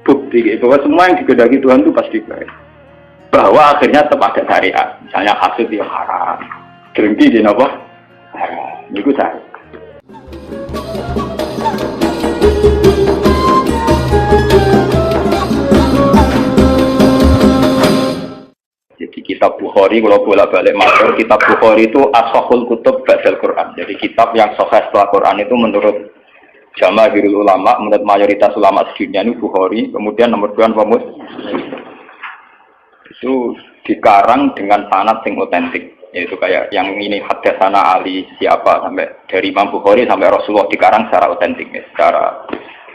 bukti bahwa semua yang dikehendaki Tuhan itu pasti baik. Bahwa akhirnya tetap ada syariat. Misalnya hasud yang haram, drengki di apa? Haram. Itu syariat. Jadi kitab Bukhari, kalau bolak-balik matur, kitab Bukhari itu ashahul kutub ba'dal Quran. Jadi kitab yang sahih setelah Quran itu menurut jamaahirul ulama, menurut mayoritas ulama sedunia ini Bukhari, kemudian nomor 2 Muslim. Itu dikarang dengan sanad yang otentik, yaitu kayak yang ini hadatsana Ali siapa sampai dari Imam Bukhari sampai Rasulullah dikarang secara otentik, ya,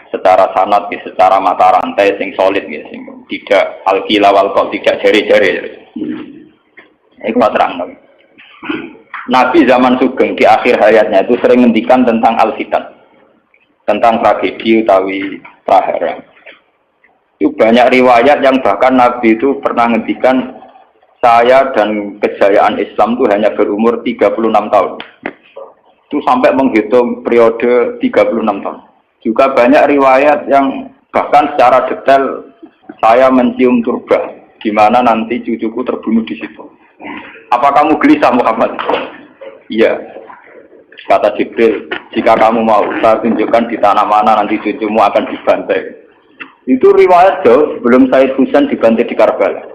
secara sanad, ya, secara mata rantai yang solid, ya, tidak al-qila wal qaul, tidak jari-jari. Ini kalau terang. Nabi zaman Sugeng di akhir hayatnya itu sering ngendikan tentang al-fitan, tentang tragedi utawi prahara. Itu banyak riwayat yang bahkan Nabi itu pernah ngendikan saya dan kejayaan Islam itu hanya berumur 36 tahun. Itu sampai menghitung periode 36 tahun. Juga banyak riwayat yang bahkan secara detail saya mencium turba, di mana nanti cucuku terbunuh di situ. Apa kamu gelisah Muhammad? Iya. Kata Jibril, jika kamu mau saya tunjukkan di tanah mana nanti cucumu akan dibantai. Itu riwayat jauh sebelum Said Husain dibantai di Karbala.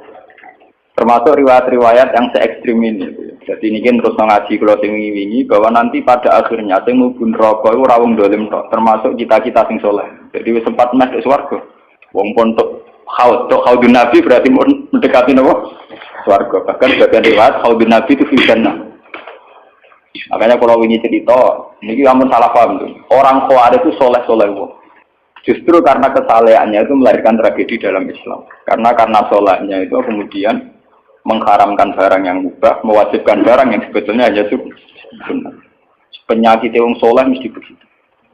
Termasuk riwayat-riwayat yang se-ekstrim ini. Jadi ini kan terus ngaji kalau wingi bahwa nanti pada akhirnya sing mlebu neraka iku ora wong dolim tok, termasuk kita-kita sing saleh. Jadi wis sempat masuk swarga. Wong pontok haudun Nabi berarti mendekati napa? Swarga. Bahkan bagian riwayat haudun Nabi itu fi jannah. Makanya kalau ini cerita, ini kamu salah paham tuh. Orang Khawarij itu soleh-soleh. Justru karena kesalehannya itu melahirkan tragedi dalam Islam. Karena solehnya itu kemudian mengharamkan barang yang mubah, mewajibkan barang yang sebetulnya hanya sunnah. Penyakit yang soleh mesti begitu.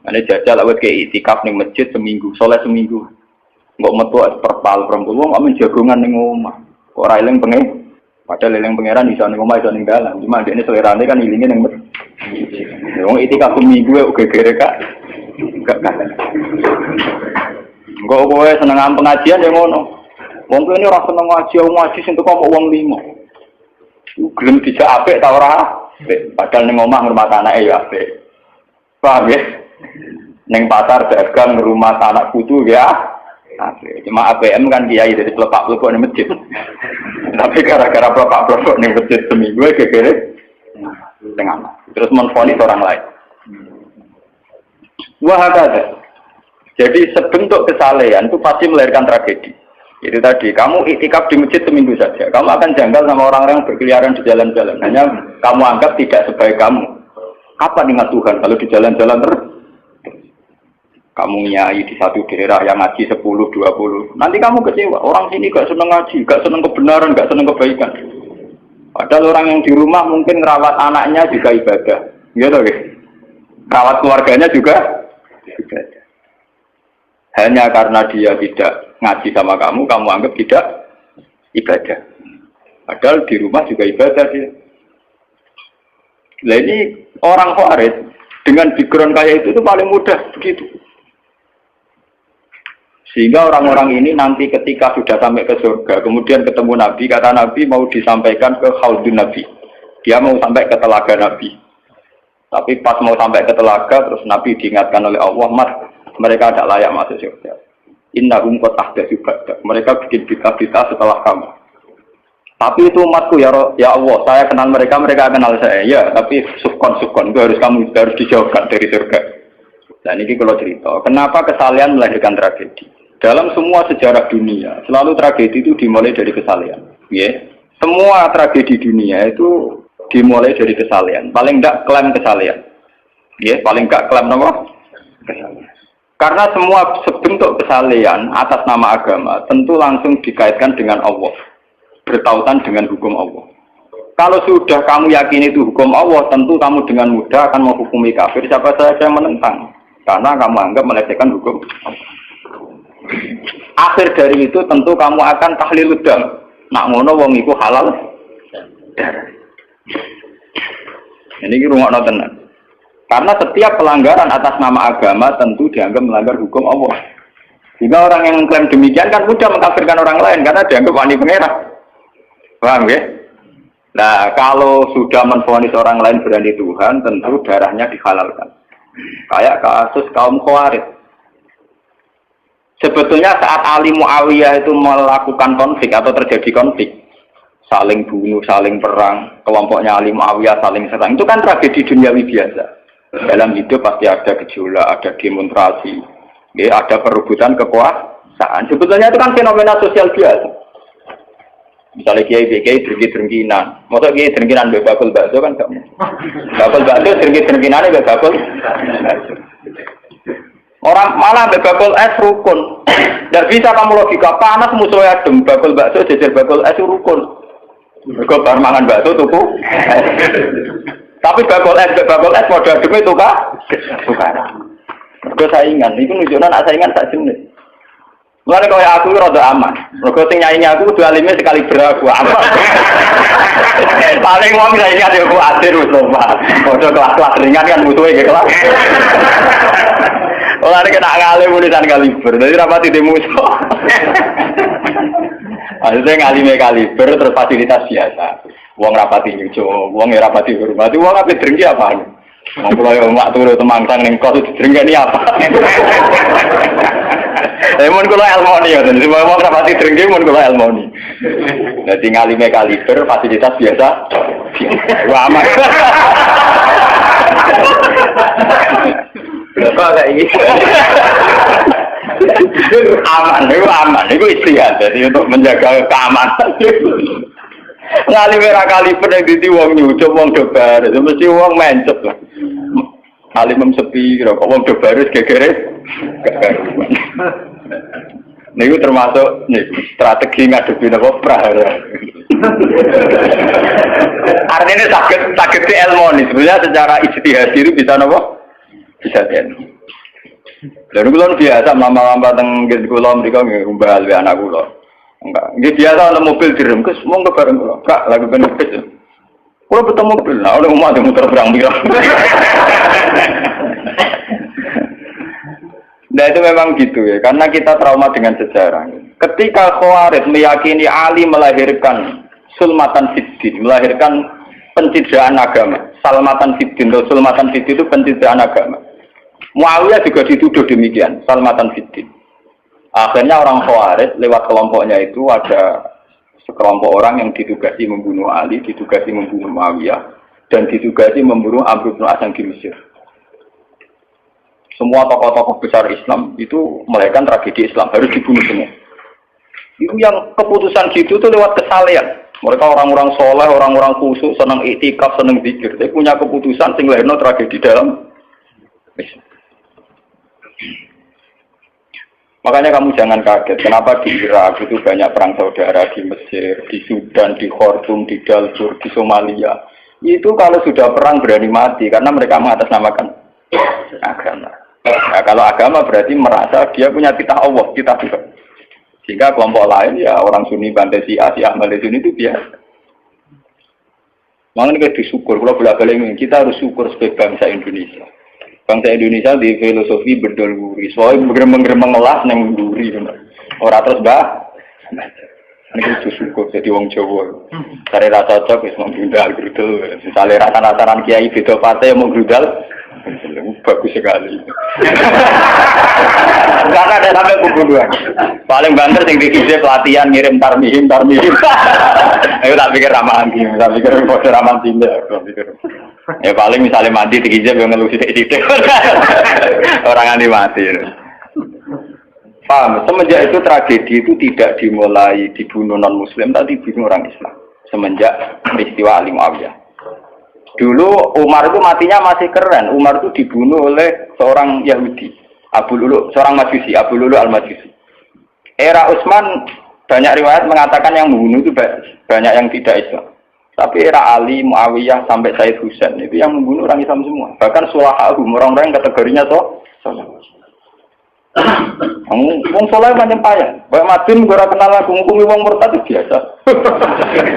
Ane jajal awet kayak itikaf ning masjid seminggu, soleh seminggu. Nggak metu perpal perempuan, nggak menjagungan ning omah. Ora eling pengen. Padahal eling pangeran iso ning omah iso ning dalan. Cuma dekne selerane kan ilinge ning masjid. Wong itikaf seminggu uga gere Kak. Enggak. Enggak kowe seneng pengajian ya ngono. Wong kene ora seneng ngaji sing teko kok wong limo. Gelem dijak apik ta ora? Padahal ning omah ngurmat anake ya apik. Paham ya? Ning pasar dagang ngurmat anak putu ya. Apik. Cuma ABM kan kiai dari pelepak-plepok ning masjid. Tapi gara-gara pelepak-plepok ning masjid seminggu gegere tengah. Terus menfonis orang lain. Wah ada. Jadi sebentuk kesalehan itu pasti melahirkan tragedi. Itu tadi, kamu iktikaf di masjid seminggu saja. Kamu akan janggal sama orang-orang yang berkeliaran di jalan-jalan. Hanya kamu anggap tidak sebaik kamu. Kapan ingat Tuhan kalau di jalan-jalan terus? Kamu nyai di satu daerah yang ngaji 10, 20. Nanti kamu kecewa. Orang sini gak seneng ngaji, gak seneng kebenaran, gak seneng kebaikan. Padahal orang yang di rumah mungkin merawat anaknya juga ibadah. Gitu ya. Merawat keluarganya juga ibadah. Hanya karena dia tidak ngaji sama kamu anggap tidak ibadah. Padahal di rumah juga ibadah dia. Nah ini orang Khawarij dengan background kayak itu paling mudah begitu. Sehingga orang-orang ini nanti ketika sudah sampai ke surga, kemudian ketemu Nabi, kata Nabi mau disampaikan ke Haudun Nabi. Dia mau sampai ke telaga Nabi. Tapi pas mau sampai ke telaga, terus Nabi diingatkan oleh Allah, Mas, mereka tidak layak masuk surga. Innahum qad ahdatsu ba'dak. Mereka bikin bid'ah setelah kamu. Tapi itu umatku ya Allah, saya kenal mereka kenal saya. Ya, tapi sukon itu harus dijauhkan dari surga. Dan ini kalau cerita, kenapa kesalehan melahirkan tragedi? Dalam semua sejarah dunia, selalu tragedi itu dimulai dari kesalehan. Ya. Semua tragedi dunia itu dimulai dari kesalehan. Paling enggak klaim kesalehan. Ya, paling enggak klaim apa? Kesalehan. Karena semua bentuk kesalehan atas nama agama tentu langsung dikaitkan dengan Allah. Bertautan dengan hukum Allah. Kalau sudah kamu yakin itu hukum Allah, tentu kamu dengan mudah akan menghukumi kafir siapa saja yang menentang. Karena kamu anggap melecehkan hukum Allah. Akhir dari itu tentu kamu akan tahlilud dam. Nak ngono wong iku halal darah. Ini rungokno tenan. Karena setiap pelanggaran atas nama agama tentu dianggap melanggar hukum Allah. Sehingga orang yang mengklaim demikian kan mudah mengkafirkan orang lain karena dianggap wali pangeran. Paham ya? Nah, kalau sudah menvonis orang lain berani Tuhan, tentu darahnya dihalalkan. Kayak kasus kaum Khawarij. Sebetulnya saat Ali Muawiyah itu melakukan konflik atau terjadi konflik, saling bunuh, saling perang, kelompoknya Ali Muawiyah saling serang, itu kan tragedi duniawi biasa. Dalam hidup pasti ada gejolak, ada demonstrasi, ya, ada perebutan kekuasaan. Sebetulnya itu kan fenomena sosial biasa. Misalnya kiai drengki-drengkinan, masa kiai drengkinan bakul bakso kan gak mau. Bakul bakso drengki-drengkinannya bakul. Orang malah bakul es rukun. Tidak bisa kamu logika panas musuhnya adem, bakul bakso jejer bakul es rukun. Mereka bar mangan bakso tuku. Tapi bakul es modal adem itu tukar. Mereka saingan, itu nunjukkan nak saingan tak jenis. Mulane kaya aku rada aman. Mergo sing nyaingi aku kudu alime sekali beraku aman. Paling wong saiki kan yo kuatir wis lomba. Padha kelas-kelas ringan kan musuhe ge kelas. Ora kena ngalim ulisan kaliber. Dadi rapati di musuh. Maksudnya ngalime kaliber terus fasilitas biasa. Wong rapati nyucuk, wong rapati hormati, wong ape drengki apaan? Wong kula yo mak turu temangsang ning kos drengki apa? Mun kula elmoni ya, semua wong rapati drengki mun kula elmoni. Dadi ngalime kaliber fasilitas biasa. Wah aman. Kok kayak gitu. Aman, itu istihad. Jadi untuk menjaga keamanan. Ngalime ra kaliber yang dadi wong nyucuk wong dobar, mesti wong mencet lah. Alim sepi kok wong dobar gegere. Niku termasuk strategi ngadepi napa prahara. Artinya sakit di elmoni. Sebenarnya secara ijtihad itu bisa napa? Bisa ten. Lalu kula biasa lama-lama teng kula mriko nggih umbal we anak kula. Enggak. Nggih biasa ana mobil direm kes monggo bareng kula. Kak lagi ben kes. Kula betul mobil. Nah, udah mau muter berang-birang. Nah itu memang gitu ya, karena kita trauma dengan sejarah. Ketika Khawarij meyakini Ali melahirkan sulmatan fiddin, melahirkan pencitraan agama. Salmatan fiddin, atau sulmatan fiddin itu pencitraan agama. Muawiyah juga dituduh demikian, salmatan fiddin. Akhirnya orang Khawarij lewat kelompoknya itu ada sekelompok orang yang ditugasi membunuh Ali, ditugasi membunuh Muawiyah, dan ditugasi membunuh Amr bin As di Mesir. Semua tokoh-tokoh besar Islam itu melahirkan tragedi Islam, harus dibunuh semua. Itu yang keputusan gitu itu lewat kesalehan. Mereka orang-orang soleh, orang-orang khusyuk, senang iktikaf, senang zikir. Dia punya keputusan sing lahirno tragedi dalam Islam. Makanya kamu jangan kaget, kenapa di Irak itu banyak perang saudara, di Mesir, di Sudan, di Khartoum, di Darfur, di Somalia. Itu kalau sudah perang berani mati, karena mereka mengatasnamakan agama. Nah, kalau agama berarti merasa dia punya titah Allah, titah Tuhan. Sehingga kelompok lain ya orang Sunni, Bantai, Syiah, Sunni itu biasa. Makanya kita disyukur, kalau bolak-balik kita harus syukur sebagai bangsa Indonesia. Bangsa Indonesia di filosofi berdoluri, soalnya bergemeng-gemeng ngelas neng duri, orang terus bah. Ini kita syukur jadi wong Jawa. Cari rasa cocok, wis mau grudal. Misalnya rasa-rasaran kiai beda partai yang mau grudal. Bagus sekali. Karena ada sampai pembunuhan. Paling banter sing dikisi pelatihan ngirim tarmihim. Ayo tak pikir ramahan gini, tak pikir foto ramahan tindak. Ya paling misalnya mati dikisi yang ngelusi titik. Orang yang mati. Paham? Semenjak itu tragedi itu tidak dimulai dibunuh non Muslim, tapi dibunuh orang Islam. Semenjak peristiwa Ali Muawiyah. Dulu Umar itu matinya masih keren. Umar itu dibunuh oleh seorang Yahudi, Abu Lulu, seorang Majusi, Abu Lulu al-Majusi. Era Utsman banyak riwayat mengatakan yang membunuh itu banyak yang tidak Islam. Tapi era Ali, Muawiyah sampai Said Husain itu yang membunuh orang Islam semua. Bahkan sulahahum, orang-orang yang kategorinya soleh. Wong soleh macam payah. Baik Madin gue kenal aku ngukumi wong murtad itu biasa.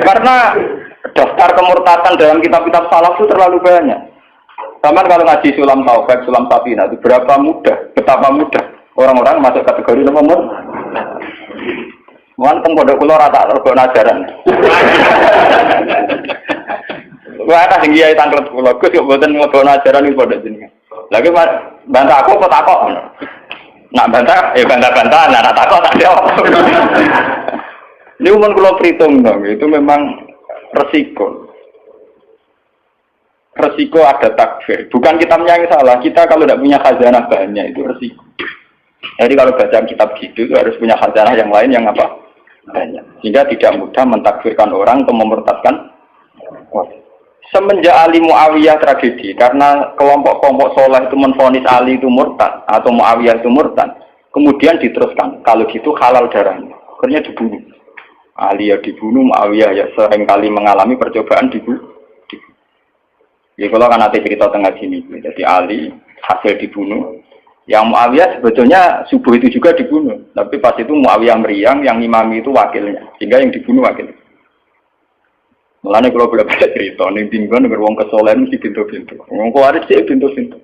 Karena daftar kemurtatan dalam kitab-kitab salaf itu terlalu banyak. Sama kalau ngaji Sulam Taufik, Sulam Safina itu betapa mudah. Orang-orang masuk kategori nomor. Mohon teng pondok kula rata rego ajaran. Wah, ada sing kiai tanglet kula, Gus kok mboten nglebokno ajaran iki pondok jenengan. Lagi bantah aku kok takok. Nak bantah, ya bantah-bantahan, nak takok tak jawab. Ini umum kula perhitung dong, itu memang resiko. Resiko ada takfir. Bukan kitabnya yang salah, kita kalau tidak punya khazanah banyak itu resiko. Jadi kalau baca kitab gitu itu harus punya khazanah yang lain yang apa? Banyak. Sehingga tidak mudah mentakfirkan orang atau memurtadkan. Semenjak Ali Muawiyah tragedi, karena kelompok-kelompok soleh itu menvonis Ali itu murtad atau Muawiyah itu murtad, kemudian diteruskan, kalau gitu halal darahnya, akhirnya dibunuh. Ali ya dibunuh, Muawiyah ya seringkali mengalami percobaan dibunuh. Ya kalau kan nanti cerita tengah sini, jadi Ali hasil dibunuh, yang Muawiyah sebetulnya subuh itu juga dibunuh, tapi pas itu Muawiyah meriang, yang imami itu wakilnya, sehingga yang dibunuh wakilnya. Mulane kalau boleh baca cerita, ning tinggon nek wong kesolen mesti pintu-pintu. Wong kuwaris sih pintu-pintu.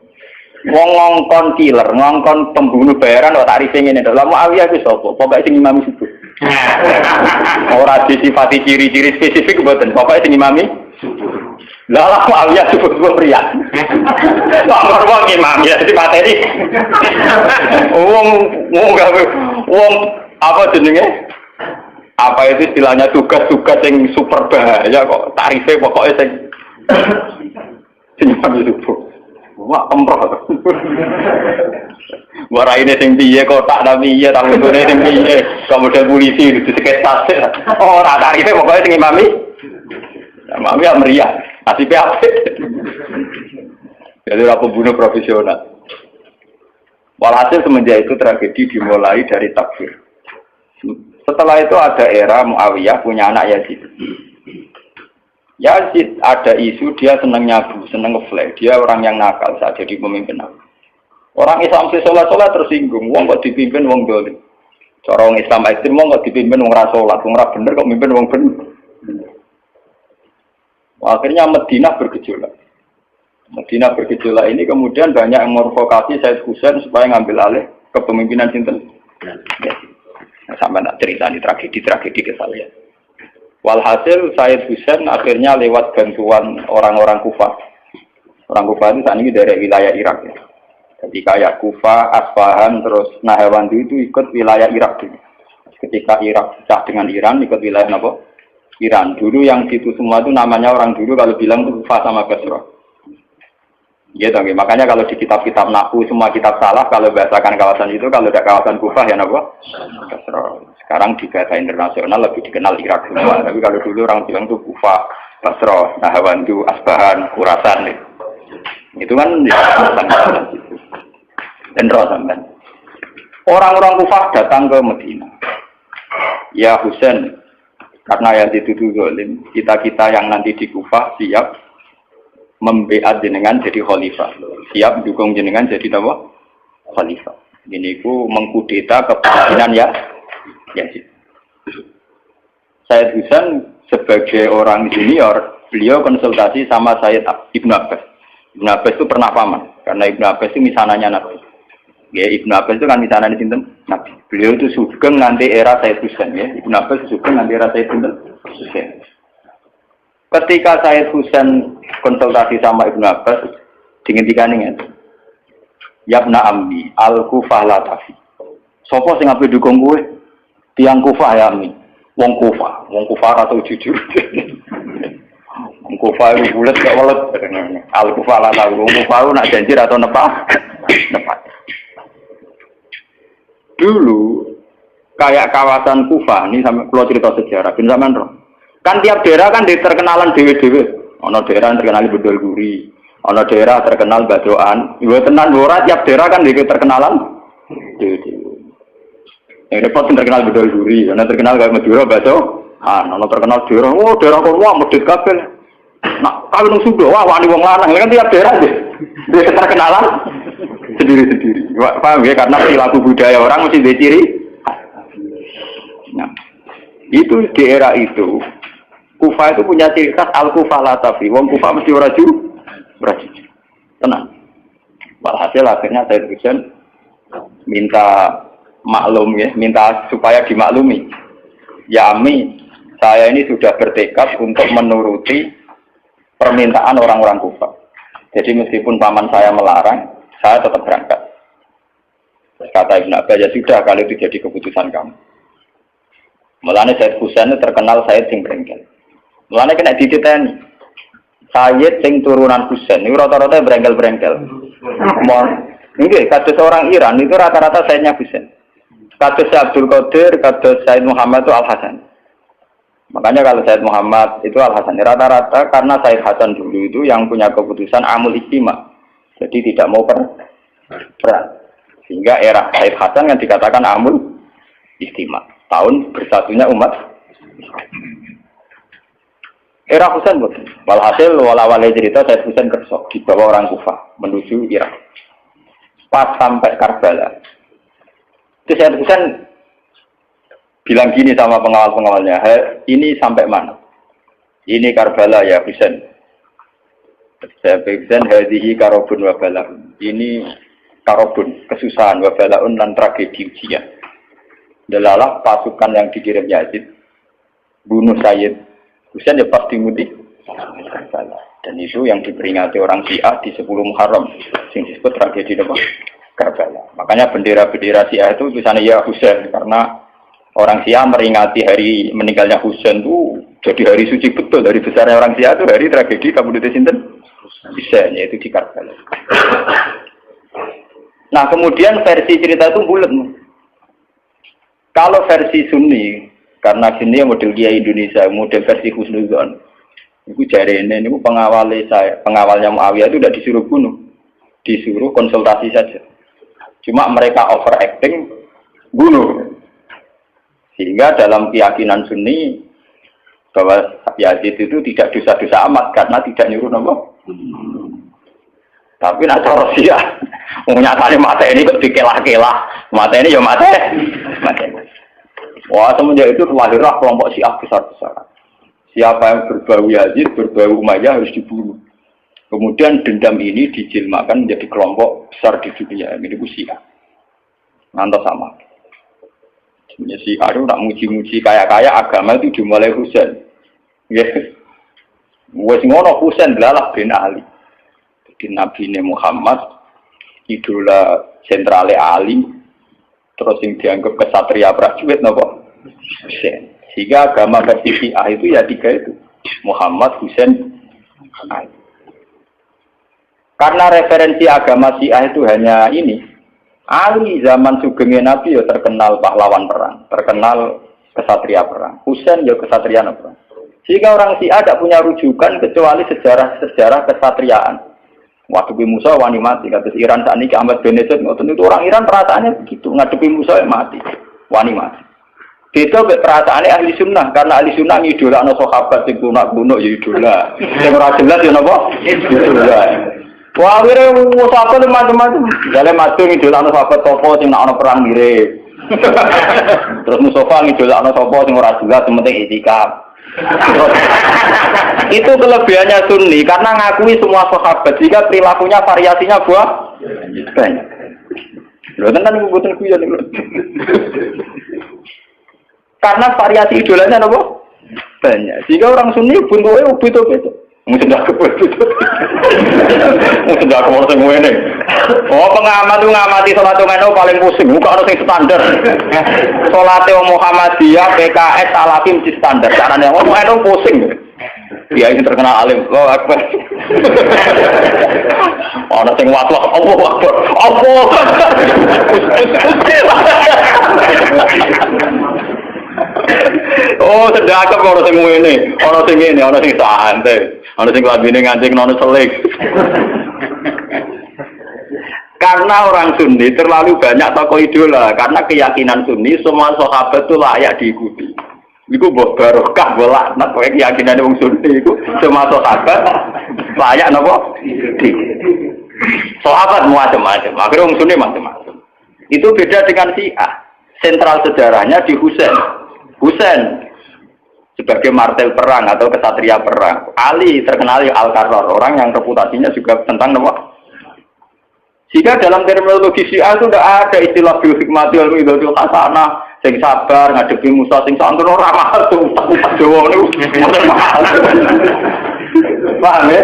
Wong ngongkon killer, ngongkon pembunuh bayaran kok tarife ngene. Lah Muawiyah ku sapa? Pokoke sing imami subuh. Ora disifati ciri-ciri spesifik mboten, pokoke sing imami subuh. Lah Muawiyah subuh pria. Nomor wong imam ya dipateni. Wong apa jenenge? Apa itu istilahnya tugas-tugas yang super bahaya kok tarifnya pokoknya sing subuh. Wah, emproh. Wara ini sing piye kotak ta piye ta ngene sing piye. Kemudian polisi itu seketas. Ora tarifnya pokoknya sing imami. Imami ya meriah. Nasibnya apik. Jadi ora pembunuh profesional. Walhasil semenjak itu tragedi dimulai dari takfir. Setelah itu ada era Muawiyah punya anak Yazid. Yazid ada isu dia senang nyabu, senang ngeflek. Dia orang yang nakal saat jadi pemimpin. Orang Islam sholat tersinggung. Wong kok dipimpin wong dolim. Cara orang Islam ekstrem wong kok dipimpin wong ra sholat, wong ra bener kok mimpin wong bener. Akhirnya Madinah bergejolak. Madinah bergejolak ini kemudian banyak yang mervokasi Said Husain supaya ngambil alih kepemimpinan sinten. Sampai nak cerita di tragedi kesalahan. Walhasil Said Husain akhirnya lewat bantuan orang-orang Kufah. Orang Kufah itu saat ini dari wilayah Irak. Ya. Jadi kayak Kufah, Asfahan, terus Nahrawan itu ikut wilayah Irak dulu. Ketika Irak pecah dengan Iran, ikut wilayah apa? Iran. Dulu yang situ semua itu namanya orang dulu kalau bilang itu Kufah sama Basra. Gitu, makanya kalau di kitab-kitab Nahwu semua kitab salah kalau bahasakan kawasan itu, kalau ada kawasan Kufah ya apa? Sekarang di bahasa internasional lebih dikenal Irak semua, tapi kalau dulu orang bilang itu Kufah, Basra, Nahrawan, Asbahan, Khurasan itu kan di kawasan itu. Dan sampai orang-orang Kufah datang ke Madinah. Ya Husain, karena yang dituduh zalim, kita yang nanti di Kufah siap membeat jenengan jadi khalifah, siap dukung jenengan jadi apa? Khalifah. Ini ku mengkudeta kepemimpinan ya. Said Husain sebagai orang senior, beliau konsultasi sama Said Ibnu Abbas. Ibnu Abbas itu pernah paman, karena Ibnu Abbas itu misananya Nabi. Ya, Ibnu Abbas itu kan misananya sinten Nabi. Beliau itu sugeng nanti era Said Husain ya. Ibnu Abbas sugeng nanti era Said Husain. Ketika Said Husain konsultasi sama Ibnu Abbas, dihentikan ini, Yabna Ammi, Al-Kufah la tafi. Sopo sing ape dukung kowe? Tiang Kufah ya Ammi. Wong Kufah atau jujur. Wong Kufah itu bulat gak welet. Al-Kufah la tafi. Wong Kufah nak janji atau nepat. Dulu kayak kawasan Kufah ini sampai kalau cerita sejarah, bin zaman roh. Kan tiap daerah kan terkenalan dewe-dewe. Ono daerah terkenal Bedol Guri, ono daerah terkenal Badroan. Ibu tenan ora tiap daerah kan terkenalan dewe-dewe. Yang repot terkenal Bedol Guri, ono terkenal kayak Madura Badro. Ono terkenal daerah, oh daerah kok wah medhit kabeh. Nah, kalau nang Sunda wah wani wong lanang kan tiap daerah dia terkenalan sendiri-sendiri. Paham ya, karena perilaku budaya orang mesti ada ciri. Nah, itu di era itu Kufah itu punya ciri khas Al-Kufah la tafi. Wong Kufah mesti ora jujur. Tenang. Walhasil akhirnya Said Husain minta maklum ya, minta supaya dimaklumi. Ya Ami, saya ini sudah bertekad untuk menuruti permintaan orang-orang Kufah. Jadi meskipun paman saya melarang, saya tetap berangkat. Kata Ibn Abbas, ya sudah, kalau itu jadi keputusan kamu. Mulanya Said Husain itu terkenal Said sing brengkel. Mulanya kena dititeni. Said sing turunan Husain, itu rata-rata brengkel-brengkel. Ini kados orang Iran, itu rata-rata Saidnya Husain. Kados Abdul Qadir, kados Said Muhammad itu Al-Hasan. Makanya kalau Said Muhammad itu Al-Hasan, rata-rata karena Said Hasan dulu itu yang punya keputusan amul istima. Jadi tidak mau perang. Sehingga era Said Hasan yang dikatakan amul istima. Tahun bersatunya umat. Era Husain betul. Walhasil wala-wala cerita Said Husain kersok dibawa orang Kufah menuju Irak. Pas sampai Karbala. Itu Said Husain bilang gini sama pengawal-pengawalnya, ini sampai mana? Ini Karbala ya Husain. Saya Husain hadhihi karobun wa balaun. Ini karobun, kesusahan wa balaun dan tragedi ujian. Delalah pasukan yang dikirim Yazid bunuh Sayyid Husain ya pasti muti Karbala. Dan itu yang diperingati orang Syiah di 10 Muharram, yang disebut tragedi Karbala. Makanya bendera-bendera Syiah itu tulisannya ya Husain, karena orang Syiah meringati hari meninggalnya Husain itu jadi hari suci betul. Dari besarnya orang Syiah itu hari tragedi Kabudut Sinten Husain, yaitu di Karbala. Nah kemudian versi cerita itu bulat. Kalau versi Sunni, karena sini model Kiai Indonesia, model versi Husnuzon, itu jari ini pengawalnya Muawiyah itu tidak disuruh bunuh, disuruh konsultasi saja. Cuma mereka overacting bunuh. Sehingga dalam keyakinan Sunni bahwa Yazid itu tidak dosa-dosa amat karena tidak nyuruh nopo. Tapi nak cara Syiah, nyatane mata ini kok dikelah-kelah, mata ini ya mata. Wah semenjak itu lahirlah kelompok Syiah besar-besaran. Siapa yang berbau Yazid, berbau Umayyah harus dibunuh. Kemudian dendam ini dijilmakan menjadi kelompok besar di dunia. Ini Syiah. Ngantos sama. Si Aru nak muji-muji kaya-kaya agama itu dimulai Husain. Nggih. Wes ngono Husain delalah bin Ali. Jadi Nabi Muhammad idola sentrale Ali, terus yang dianggap kesatria prajurit napa? Husain. Sehingga agama versi Syiah itu ya tiga itu. Muhammad, Husain, Ali. Karena referensi agama Syiah itu hanya ini. Ali zaman sugengnya Nabi ya terkenal pahlawan perang, terkenal kesatria perang. Husain ya kesatria perang. Sehingga orang Syiah tidak punya rujukan kecuali sejarah kesatriaan. Waktu Musa wani mati, kata Iran saat ini Ahmad bin Yazid, itu orang Iran perasaannya begitu, ngadepi Musa mati, wani mati. Beda perasaannya ahli sunnah, karena ahli sunnah idola no sahabat sing kuno ya idola, yang ora jelas ya napa idola. Wah, akhirnya sahabat macam-macam. Jalan mati ngidolakno sahabat topo sing nak ana perang mirip. Terus Mustafa ngidolakno sapa sing ora jelas, penting itikaf. Itu kelebihannya Sunni karena ngakui semua sahabat jika perilakunya variasinya banyak. Lho tenan mboten kuyon lho. Karena variasi idolanya napa? Banyak. Jika orang Sunni buntuke ubit-ubit. Mungkin tidak kebetulan. Mungkin tidak kebetulan semua ini. Oh pengamat itu ngamati sholat itu paling pusing. Bukan harus yang standar. Sholatnya Muhammadiyah, PKS, Salafim di standar. Caranya itu pusing. Dia ini terkenal alim. Oh akbar. Orang yang watwah. Allah akbar. Allah. Oh sedekah orang sing ngene, orang sing ngene, orang sing santai, orang sing labine ngancing nono selik. Karena orang Sunni terlalu banyak tokoh idola, karena keyakinan Sunni semua sahabat itu layak diikuti. Iku mbok barokah bolak nek keyakinan wong Sunni iku semua sahabat layak napa? Sahabat macam-macam, akhirnya wong Sunni macam-macam. Itu beda dengan Syiah. Sentral sejarahnya di Husain sebagai martel perang atau kesatria perang. Ali terkenal Al-Qarrar, orang yang reputasinya juga tentang apa? Jika dalam terminologi Syiah itu tidak ada istilah bil hikmati wal mau'izatil hasanah, sing sabar ngadepi musuh sing santun ora mahal tuh. Jawa niku mboten mahal. Paham ya?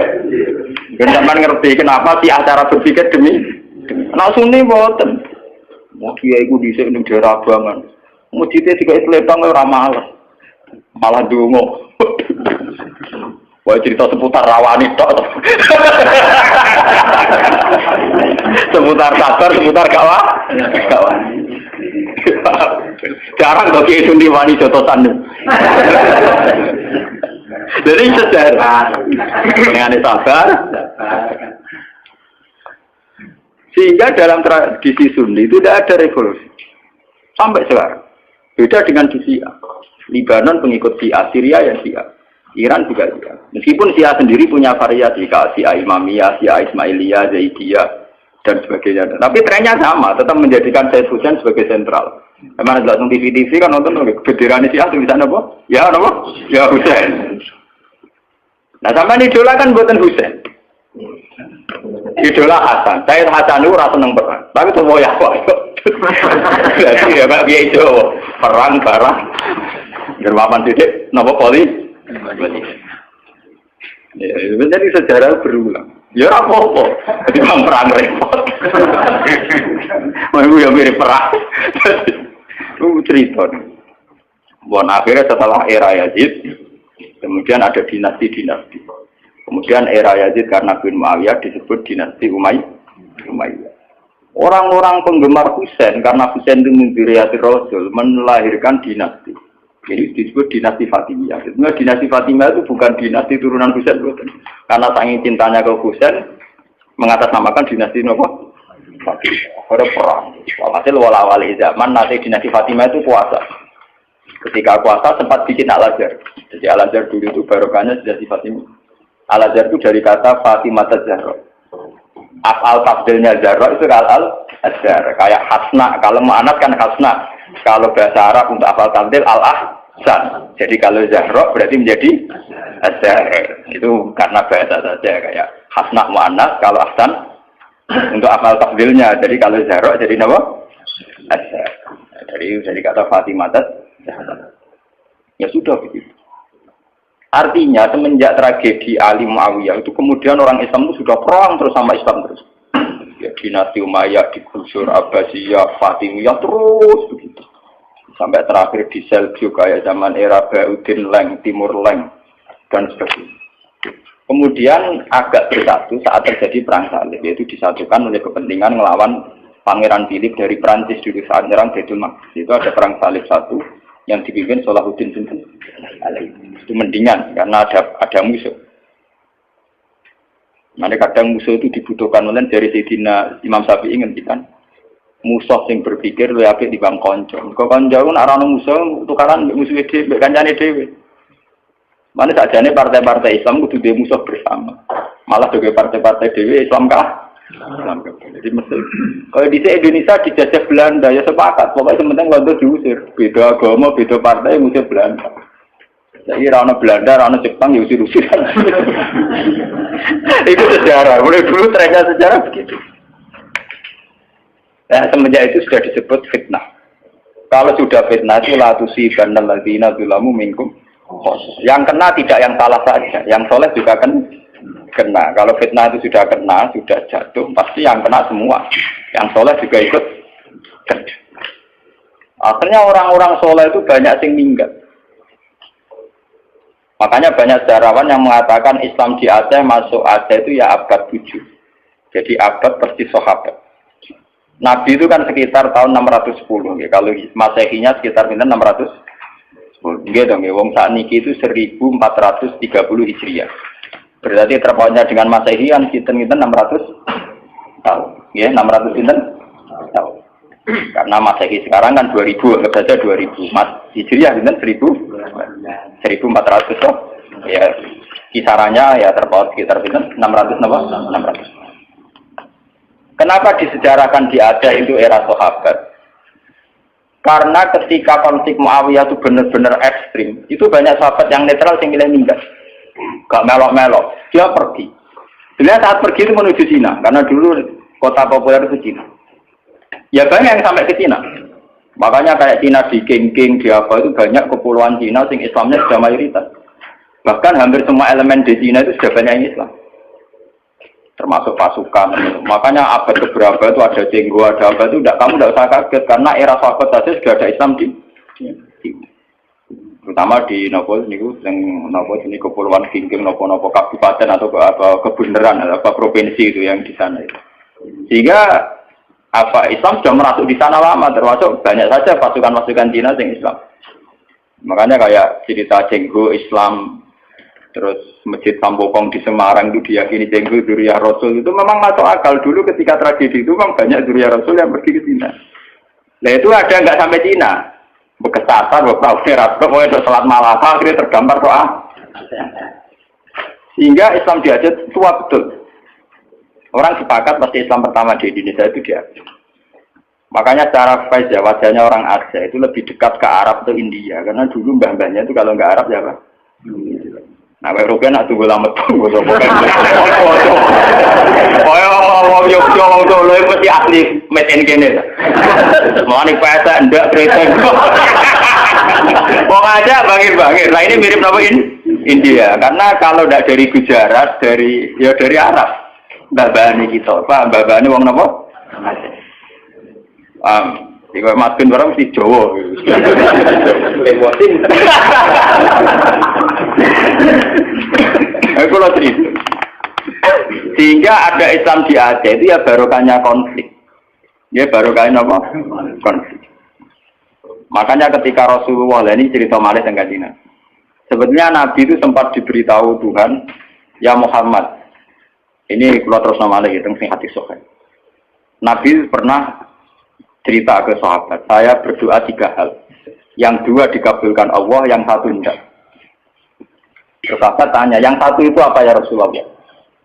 Ben sampean ngerti kenapa sih acara berpikir demi ana sunni mboten. Mau kiai ku dhisik ning daerah Abangan. Mujite sik sletong ora mahal. Malah ndonga. Wah cerita seputar rawani tok. Seputar sabar, seputar kawan. Jarang kok kiai sundi wani jotosan. Jadi sejarah dengan sabar. Sehingga dalam tradisi Sunni itu tidak ada revolusi sampai sekarang. Beda dengan di Syiah. Libanon pengikut Syiah, Syria ya Syiah. Iran juga Syiah. Meskipun Syiah sendiri punya variasi, kayak Syiah Imamiyah, Syiah Ismailiyah, Zaidiyah, dan sebagainya. Tapi trennya sama, tetap menjadikan Said Husain sebagai sentral. Emang ada nonton TV kan nonton bendera Syiah tulisannya apa? Ya apa? Ya Husain. Nah sama idola kan buatan Husain. Idola Hasan. Said Hasan itu rasa seneng perang. Tapi tuh mau ya kok. Jadi ya Pak Kiai Jawa perang barang. Gerwaman titik, nopo poli. Ya, jadi sejarah berulang. Ya apa-apa. Jadi perang repot. Mau yang mirip perang. Itu cerita. Buat akhirnya setelah era Yazid, kemudian ada dinasti-dinasti. Kemudian era Yazid karena bin Muawiyah disebut dinasti Umayyah. Orang-orang penggemar Husain karena Husain itu mimpi Rasul melahirkan dinasti. Jadi disebut dinasti Fatimiyah. Sebenarnya dinasti Fatimiyah itu bukan dinasti turunan Husain, karena saking cintanya ke Husain mengatasnamakan dinasti apa? Fatimiyah. Ada perang. Hasil wala-wali zaman nanti dinasti Fatimiyah itu puasa. Ketika puasa sempat bikin Al-Azhar. Jadi Al-Azhar dulu itu barokahnya dinasti Fatimiyah. Al-Azhar itu dari kata Fatimah Zahra. Af'al tafdilnya Zahra itu Al-Azhar. Kayak hasna, kalau mu'anats kan hasna. Kalau bahasa Arab untuk af'al tafdil Al-Ahsan. Jadi kalau Zahra berarti menjadi Azhar. Itu karena bahasa saja kayak hasna mu'anats, kalau ahsan untuk af'al tafdilnya. Jadi kalau Zahra jadi apa? Azhar. Jadi kata Fatimah Zahra. Ya sudah begitu. Artinya semenjak tragedi Ali Muawiyah itu kemudian orang Islam itu sudah perang terus sama Islam terus. Ya dinasti Umayyah digusur, Abbasiyah, Fatimiyah terus begitu. Sampai terakhir di Seljuk kayak zaman era Bauddin Leng, Timur Leng dan sebagainya. Kemudian agak bersatu saat terjadi perang salib, yaitu disatukan oleh kepentingan melawan Pangeran Philip dari Prancis dulu saat menyerang Baitul Maqdis. Itu ada perang salib satu yang dipimpin Salahuddin bin itu mendingan karena ada musuh. Nanti kadang musuh itu dibutuhkan oleh dari Sayyidina Imam Syafi'i ngendikan musuh yang berpikir lebih apik di bang konco. Kau konco pun arah musuh tukaran musuh dhewe, kancane dhewe. Mana sakjane partai-partai Islam kudu dhewe musuh bersama. Malah juga partai-partai dhewe Islam kah? Islam kah. Jadi mesti kalau di Indonesia dijajah Belanda ya sepakat, pokoknya sementing waktu diusir. Beda agama, beda partai musuh Belanda. Jadi rana Belanda, rana Jepang ya usir-usir. Itu sejarah. Mulai dulu trennya sejarah begitu. Nah, semenjak itu sudah disebut fitnah. Kalau sudah fitnah itu la tusibanna alladziina dzalamu minkum. Yang kena tidak yang salah saja, yang soleh juga kan kena. Kalau fitnah itu sudah kena, sudah jatuh, pasti yang kena semua. Yang soleh juga ikut. Akhirnya orang-orang soleh itu banyak yang minggat. Makanya banyak sejarawan yang mengatakan Islam di Aceh masuk Aceh itu ya abad 7. Jadi abad persis sahabat. Nabi itu kan sekitar tahun 610. Ya. Kalau Masehinya sekitar 610. Gitu dong ya. Wong saat niki itu 1430 Hijriah. Berarti terpautnya dengan Masehi kan kita 600 tahun. Ya, 600 tahun. Karena Masehi sekarang kan 2000, anggap saja 2000. Hijriah itu 1400 toh. Ya, kisarannya ya terpaut sekitar 600 apa? 600. Kenapa disejarahkan di Aceh itu era sahabat? Karena ketika konflik Muawiyah itu benar-benar ekstrim, itu banyak sahabat yang netral yang milih minggat. Gak melok-melok, dia pergi. Sebenarnya saat pergi itu menuju Cina, karena dulu kota populer itu Cina. Ya banyak yang sampai ke Cina. Makanya kayak Cina di King di apa itu banyak kepulauan Cina sing Islamnya sudah mayoritas. Bahkan hampir semua elemen di Cina itu sudah banyak yang Islam. Termasuk pasukan. Makanya abad keberapa itu ada Jenggo, ada apa itu kamu tidak usah kaget karena era sahabat saja sudah ada Islam di terutama di nopo niku yang nopo ini kepulauan King nopo kabupaten atau apa kebenaran atau apa provinsi itu yang di sana itu. Sehingga apa Islam sudah merasuk di sana lama, termasuk banyak saja pasukan-pasukan Cina yang Islam. Makanya kayak cerita Jenggo Islam, terus Masjid Sampokong di Semarang itu diyakini Jenggo Dzurriyyah Rasul itu memang masuk akal. Dulu ketika tragedi itu memang banyak Dzurriyyah Rasul yang pergi ke Cina. Nah itu ada nggak sampai Cina, Bekesatan, beberapa pokoknya untuk sholat malam akhirnya tergambar doa. Sehingga Islam di Aceh tua betul. Orang sepakat pasti Islam pertama di Indonesia itu dia. Makanya secara face ya wajahnya orang Aceh itu lebih dekat ke Arab atau India karena dulu mbah-mbahnya itu kalau nggak Arab ya apa? Nah, Eropa nak tunggu lama tunggu sopo kan. Oh, yo lo mesti asli made in kene. Mau nih pesa ndak kreten. Wong aja bangir-bangir. Nah ini mirip apa India karena kalau ndak dari Gujarat dari Arab. Mbah-mbahane kita, Pak, mbah-mbahane wong napa? Iku Mas Ben barang mesti Jawa. Lewatin. Aku lo cerita. Sehingga ada Islam di Aceh itu ya barokahnya konflik. Ya barokahnya apa? Konflik. Makanya ketika Rasulullah ini cerita malih teng Kanjeng. Sebetulnya Nabi itu sempat diberitahu Tuhan, ya Muhammad. Ini kalau terus nama lagi tentang hati sokan. Nabi pernah cerita ke sahabat, saya berdoa 3 hal. Yang 2 dikabulkan Allah, yang 1 tidak. Sahabat tanya, yang 1 itu apa ya Rasulullah?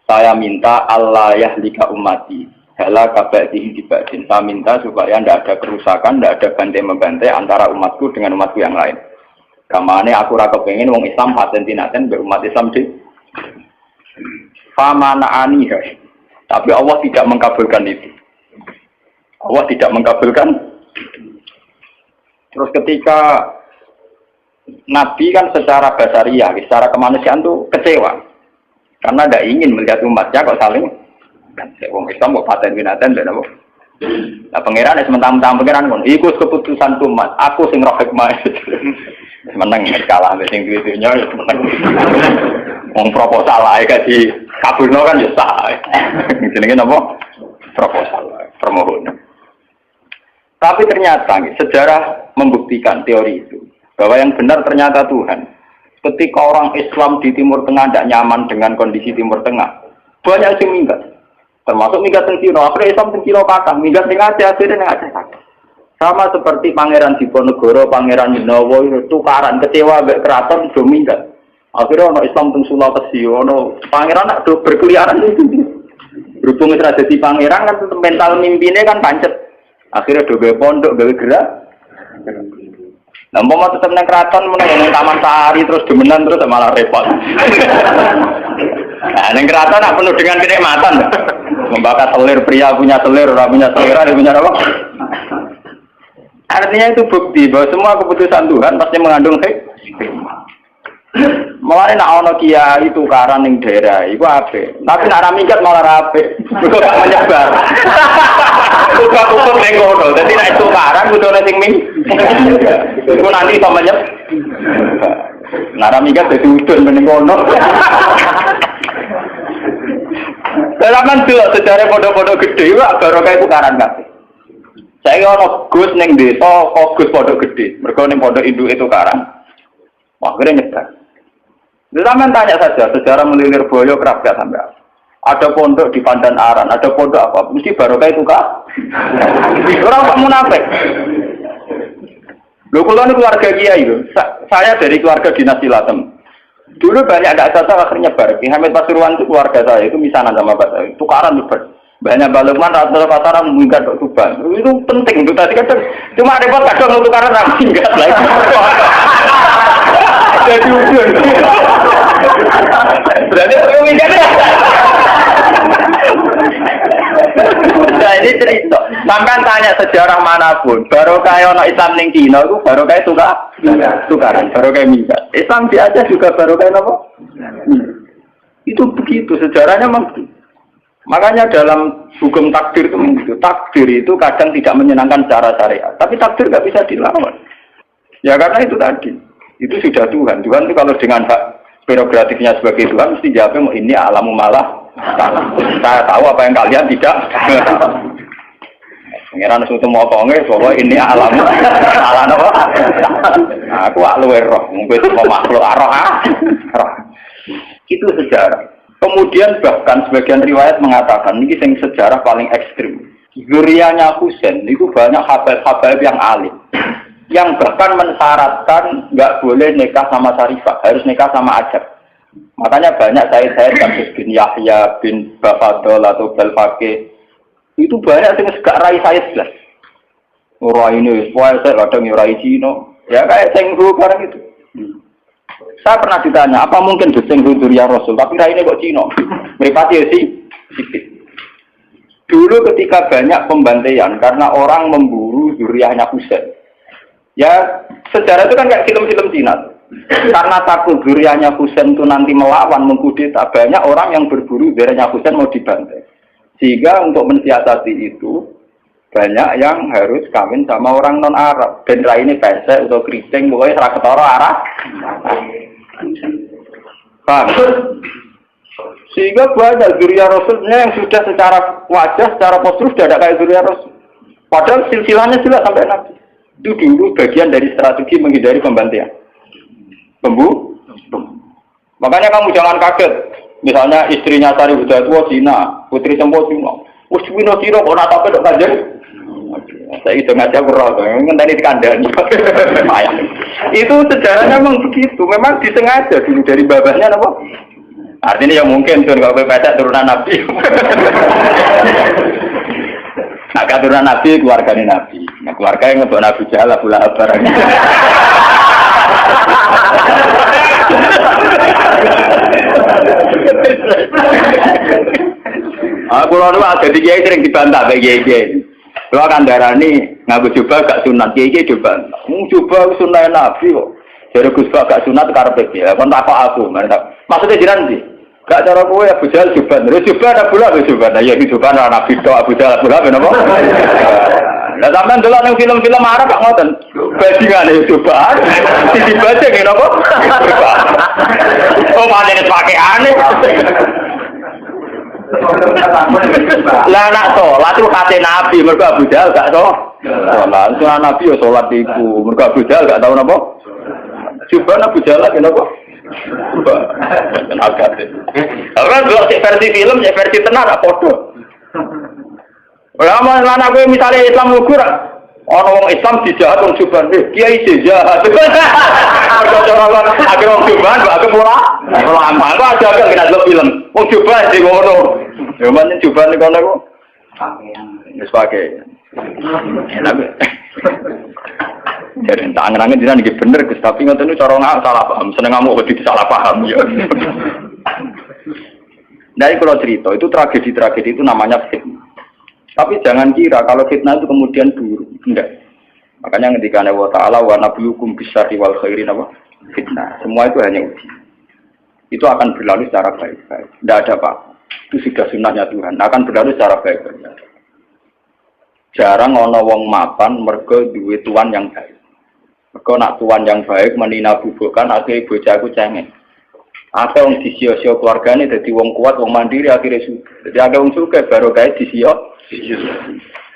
Saya minta Allah yahlika ummati, halaka ba'dihi bi ba'din. Saya minta supaya tidak ada kerusakan, tidak ada bantai-membantai antara umatku dengan umatku yang lain. Kamane aku ra kepengin wong Islam paten-tinaten berumat Islam di famana aniha. Tapi Allah tidak mengkabulkan itu. Allah tidak mengkabulkan. Terus ketika Nabi kan secara basariah, secara kemanusiaan tuh kecewa. Karena tidak ingin melihat umatnya kok saling wong Islam kok paten binatan dan apa. Nah pangeran sementara pangeran kon iku keputusan umat, aku sing roh hikmah. Menang kalah sing duwe-dunya ya menang. Wong proposal ae kasih kabulno kan ya sah. Jenenge napa? Proposal, permohonan. Tapi ternyata sejarah membuktikan teori itu bahwa yang benar ternyata Tuhan. Ketika orang Islam di Timur Tengah tidak nyaman dengan kondisi Timur Tengah, banyak yang minggat. Termasuk minggat teng Cina, akhirnya Islam teng Cina kathah, minggat teng Aceh akhirnya Aceh kathah. Sama seperti Pangeran Diponegoro, Pangeran Dinowo itu tukaran kecewa mbek keraton do minggat. Akhirnya ono Islam teng Sulawesi, ono pangeran nak do berkeliaran itu. Berhubung wis dadi pangeran kan mental mimpine kan pancet. Akhirnya do gawe pondok, gawe gerak. Nah, mau tetap nang keraton meneng Taman Sari terus demenan terus malah repot. Nah, nang keraton nak penuh dengan kenikmatan. Membakar selir, pria punya selir, orang punya selera, dia punya apa? Artinya itu bukti bahwa semua keputusan Tuhan pasti mengandung hikmah. Mulane nek ana kiai tukaran ning daerah iku apik. Tapi nek ora minggat malah apik. Kudu gak menyebar. Kudu ning ngono. Dadi nek tukaran kudu ana sing ming. Iku nanti iso menyebar. Nek ora minggat dadi udun ning ngono. Dalam dulu sejarah pondok-pondok gede iku barokah tukaran kabeh. Saiki ana Gus ning desa, kok Gus pondok gede. Mergo ning pondok induk itu tukaran. Wah, keren nyebar. Zaman tanya saja, sejarah melilir boyo kerap gak sampai. Ada pondok di Pandan Aran, ada pondok apa? Mesti barokah itu kak. Orang kok munafik. Loh, kalau ini keluarga kiai itu, saya dari keluarga dinasti Latem. Dulu banyak ada asal akhirnya nyebar. Ki Hamid Pasuruan itu keluarga saya, itu misanan sama bapak saya. Tukaran nyebar. Banyak balukman, rata-rata pasaran meningkat ke Tuban. Itu penting itu tadi kadang. Cuma repot kadang tukaran rapi enggak lagi. Jadi ujung. Berarti aku mikirnya. Nah ini cerita. Sampai tanya sejarah manapun, baru kayak orang Islam ning Cina itu baru kayak tukaran, baru kayak minta. Islam di Aceh juga baru kayak apa? Itu begitu sejarahnya memang. Makanya dalam hukum takdir itu begitu. Takdir itu kadang tidak menyenangkan secara syariat, tapi takdir nggak bisa dilawan. Ya karena itu tadi, itu sudah Tuhan. Tuhan itu kalau dengan hak prerogatifnya sebagai Tuhan mesti jawabnya ini alamu malah. Saya tahu apa yang kalian tidak. Pengiran suatu mau konge, soalnya ini alam apa? Aku luwe roh, mungkin semua makhluk roh. Itu sejarah. Kemudian bahkan sebagian riwayat mengatakan ini yang sejarah paling ekstrim. Zuriyahnya Husain itu banyak habaib yang alim, yang bahkan mensyaratkan nggak boleh nikah sama Sarifah, harus nikah sama Ajab. Makanya banyak saya kasus bin Yahya bin Bafadol atau Belfake itu banyak yang segak rai saya jelas. Orang ini, saya kadang rai Cino, ya kayak Senghu barang itu. Saya pernah ditanya, apa mungkin Senghu Durya Rasul, tapi rai ini kok Cino? Meripati ya sih, sikit. Dulu ketika banyak pembantaian karena orang memburu Duriyahnya Husain, ya sejarah itu kan kayak film-film Cina. Karena takut zuriyahnya Husain itu nanti melawan, mengkudeta, banyak orang yang berburu zuriyahnya Husain mau dibantai. Sehingga untuk mensiasati itu, banyak yang harus kawin sama orang non-Arab. Dan ini pesek atau keriting, pokoknya serah ketara Arab. Paham? Sehingga banyak zuriyah Rasulnya yang sudah secara wajah, secara postur sudah ada kayak zuriyah Rasul. Padahal silsilahnya jelas sampai Nabi. Itu dulu bagian dari strategi menghindari pembantaian. Makanya kamu jangan kaget. Misalnya istrinya Sari Hudatua Cina, Putri Sempo Cina. Cina kok nak sampai dok kajian. Saya itu ngajak kurang, ngenteni dikandani. Itu sejarahnya memang begitu. Memang disengaja dulu dari babahnya apa? Artinya ya mungkin tuh kalau pesek turunan Nabi. Nah, keturunan Nabi keluarganya Nabi. Nah, keluarga yang ngebawa Nabi Jahal Abu Lahab barang. Aku lalu ada di kiai sering dibantah kayak kiai. Kalau akan darah ini ngaku coba gak sunat kiai dibantah. Coba sunat Nabi kok. Jadi Gus gak sunat karena ya. Kon tak aku. Maksudnya jiran sih. Gak cara kowe Abu Jahal coba. Terus coba ada pula coba. Nah ya coba Nabi tok Abu Jahal pula kenapa? Lah sampean delok ning film-film Arab kok ngoten. Bajingane coba. Dibaca ngene apa? Oh manene pakaiane. Lah nak salat itu kate Nabi mergo Abu Jahal gak to. Salat sunah Nabi yo salat iku. Mergo Abu Jahal gak tau napa? Coba Abu Jahal kenapa? Coba. Agak. Ora delok versi film, versi tenar apa padha. Lama lan aku misalnya Islam ukur orang Islam dijahat orang Juban, kiai dijahat. Cara akhir orang Juban, aku lama. Aku ada kena delok film. Wong Juban di ngono. Ya men Juban di kono kok. Wis pakai. Enak. Jadi tak angen-angen dina iki bener Gus, tapi ngoten niku cara salah paham. Seneng ngamuk wedi salah paham ya. Dari kalau cerita itu tragedi-tragedi itu namanya fitnah. Tapi jangan kira kalau fitnah itu kemudian buruk, enggak. Makanya ketika Allah Ta'ala wa nabiyukum bisyarri wal khairi apa? Fitnah. Semua itu hanya uji. Itu akan berlalu secara baik-baik. Tidak ada apa. Itu sudah sunnahnya Tuhan. Akan berlalu secara baik-baik. Jarang ana wong mapan mergo duwe tuan yang baik. Mergo nak tuan yang baik menina bubukan akhirnya bojaku cengeng. Apa wong disio-sio keluargane dadi wong kuat, wong mandiri akhirnya suka. Jadi ada wong suka baru kae disio.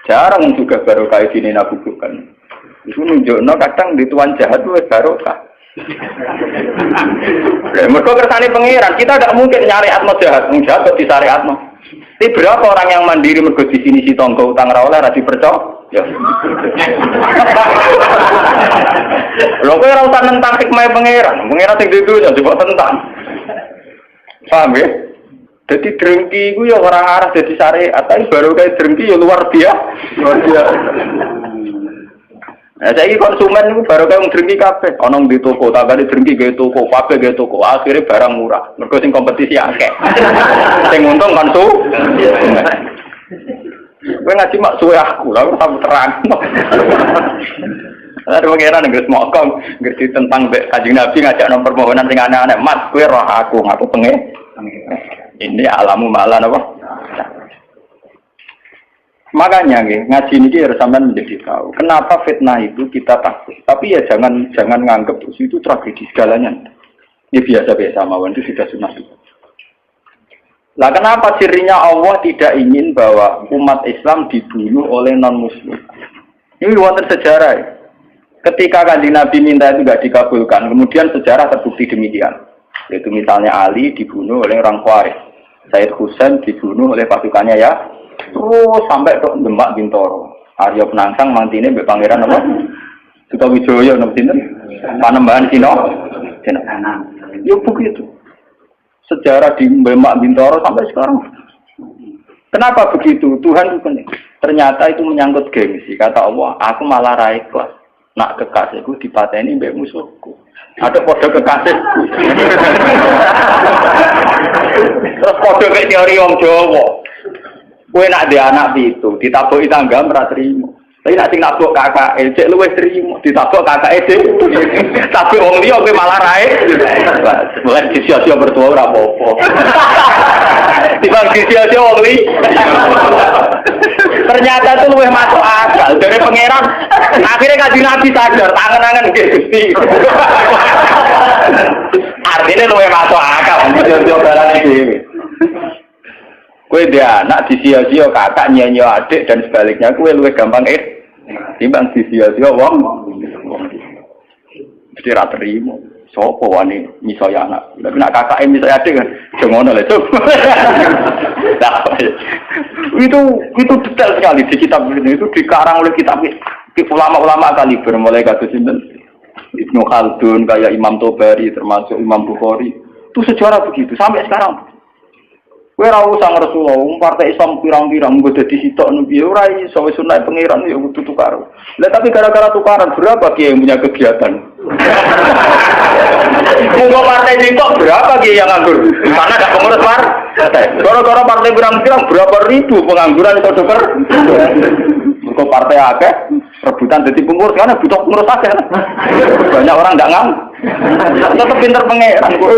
Jarang juga barokah di nina bubukan. Itu nunjukno kadang di tuan jahat itu barokah. Mereka kersane pangeran, kita tidak mungkin nyari atmo jahat, jahat kok disari atmo. Tapi berapa orang yang mandiri mergo di sini si tonggo utang ra oleh ra dipercaya? Ya. Lho kowe ora usah nentang hikmah pangeran. Pangeran sing dudu coba tentang. Paham ya? Jadi drengki itu ya orang arah jadi syariat, tapi baru kayak drengki ya luar biasa. Nah, saya ini konsumen itu baru kayak drengki kafe, onong di toko, tak kali drengki ke toko, kafe ke toko, akhirnya barang murah. Mereka sing kompetisi akeh, sing untung konsumen. Kowe ngaji mak suwe aku, lha ora terang. Ada pangeran nggak semokong, ngerti tentang Kanjeng Nabi ngajak nomor permohonan sing aneh-aneh. Mas, kowe roh aku pengen. Ini alamu malah apa? Makanya ngaji ini harus sampean menjadi tahu. Kenapa fitnah itu kita takut. Tapi ya jangan nganggap itu tragedi segalanya. Ini biasa-biasa mawon itu sudah sunah. Lah kenapa cirinya Allah tidak ingin bahwa umat Islam dibunuh oleh non-muslim? Ini wonten sejarah ya. Ketika Kanjeng Nabi minta itu tidak dikabulkan, kemudian sejarah terbukti demikian. Yaitu misalnya Ali dibunuh oleh orang Khawarij, Said Husain dibunuh oleh pasukannya ya, terus sampai ke Demak Bintoro. Arya Penangsang mantine mbek pangeran apa? Sutawijaya napa sinten? Panembahan Cina. Ya begitu. Sejarah di Demak Bintoro sampai sekarang. Kenapa begitu? Tuhan itu ternyata itu menyangkut gengsi. Kata Allah, aku malah ra ikhlas. Nak kekasihku dipateni mbek musuhku. Ada podo kekasihku. Terus podo ke teori wong Jawa. Kowe nak dhe anak pitu, ditabuki tangga ora trimo. Tapi nak sing nabuk kakake, cek luwih trimo, ditabuk kakake dhewe. Tapi wong liya kowe malah rae. Mulai disia-sia bertua ora apa-apa. Dibang disia-sia wong liya. Ternyata itu luwih masuk akal dari pangeran. Akhirnya Kanjeng Nabi sadar, tangan-tangan nggih Gusti. Artinya luwih masuk akal, disia-sia barang dhewe. Kowe dia anak disia-sia kakak nyanyi adik dan sebaliknya kowe luwih gampang timbang disia-sia wong. Mesti ra terima. Sopo wani misaya anak. Tapi nak kakake misaya adik kan yo ngono lho, Cuk. Itu detail sekali di kitab ini, itu dikarang oleh kitab ulama-ulama kaliber mulai kados sinten Ibnu Khaldun kayak Imam Tobari termasuk Imam Bukhari. Itu sejarah begitu sampai sekarang. Kowe ora usah Rasulullah, partai Islam pirang-pirang nggo dadi sitok nu piye ora iso wis sunah pangeran ya kudu tukar. Lah tapi gara-gara tukaran berapa kiai yang punya kegiatan? Monggo partai sitok berapa kiai yang nganggur? Karena enggak pengurus partai. Gara-gara partai pirang-pirang berapa ribu pengangguran itu dokter? Mergo partai akeh rebutan dadi pengurus karena butuh pengurus akeh. Banyak orang enggak nganggur. Tetap pinter pangeran kowe.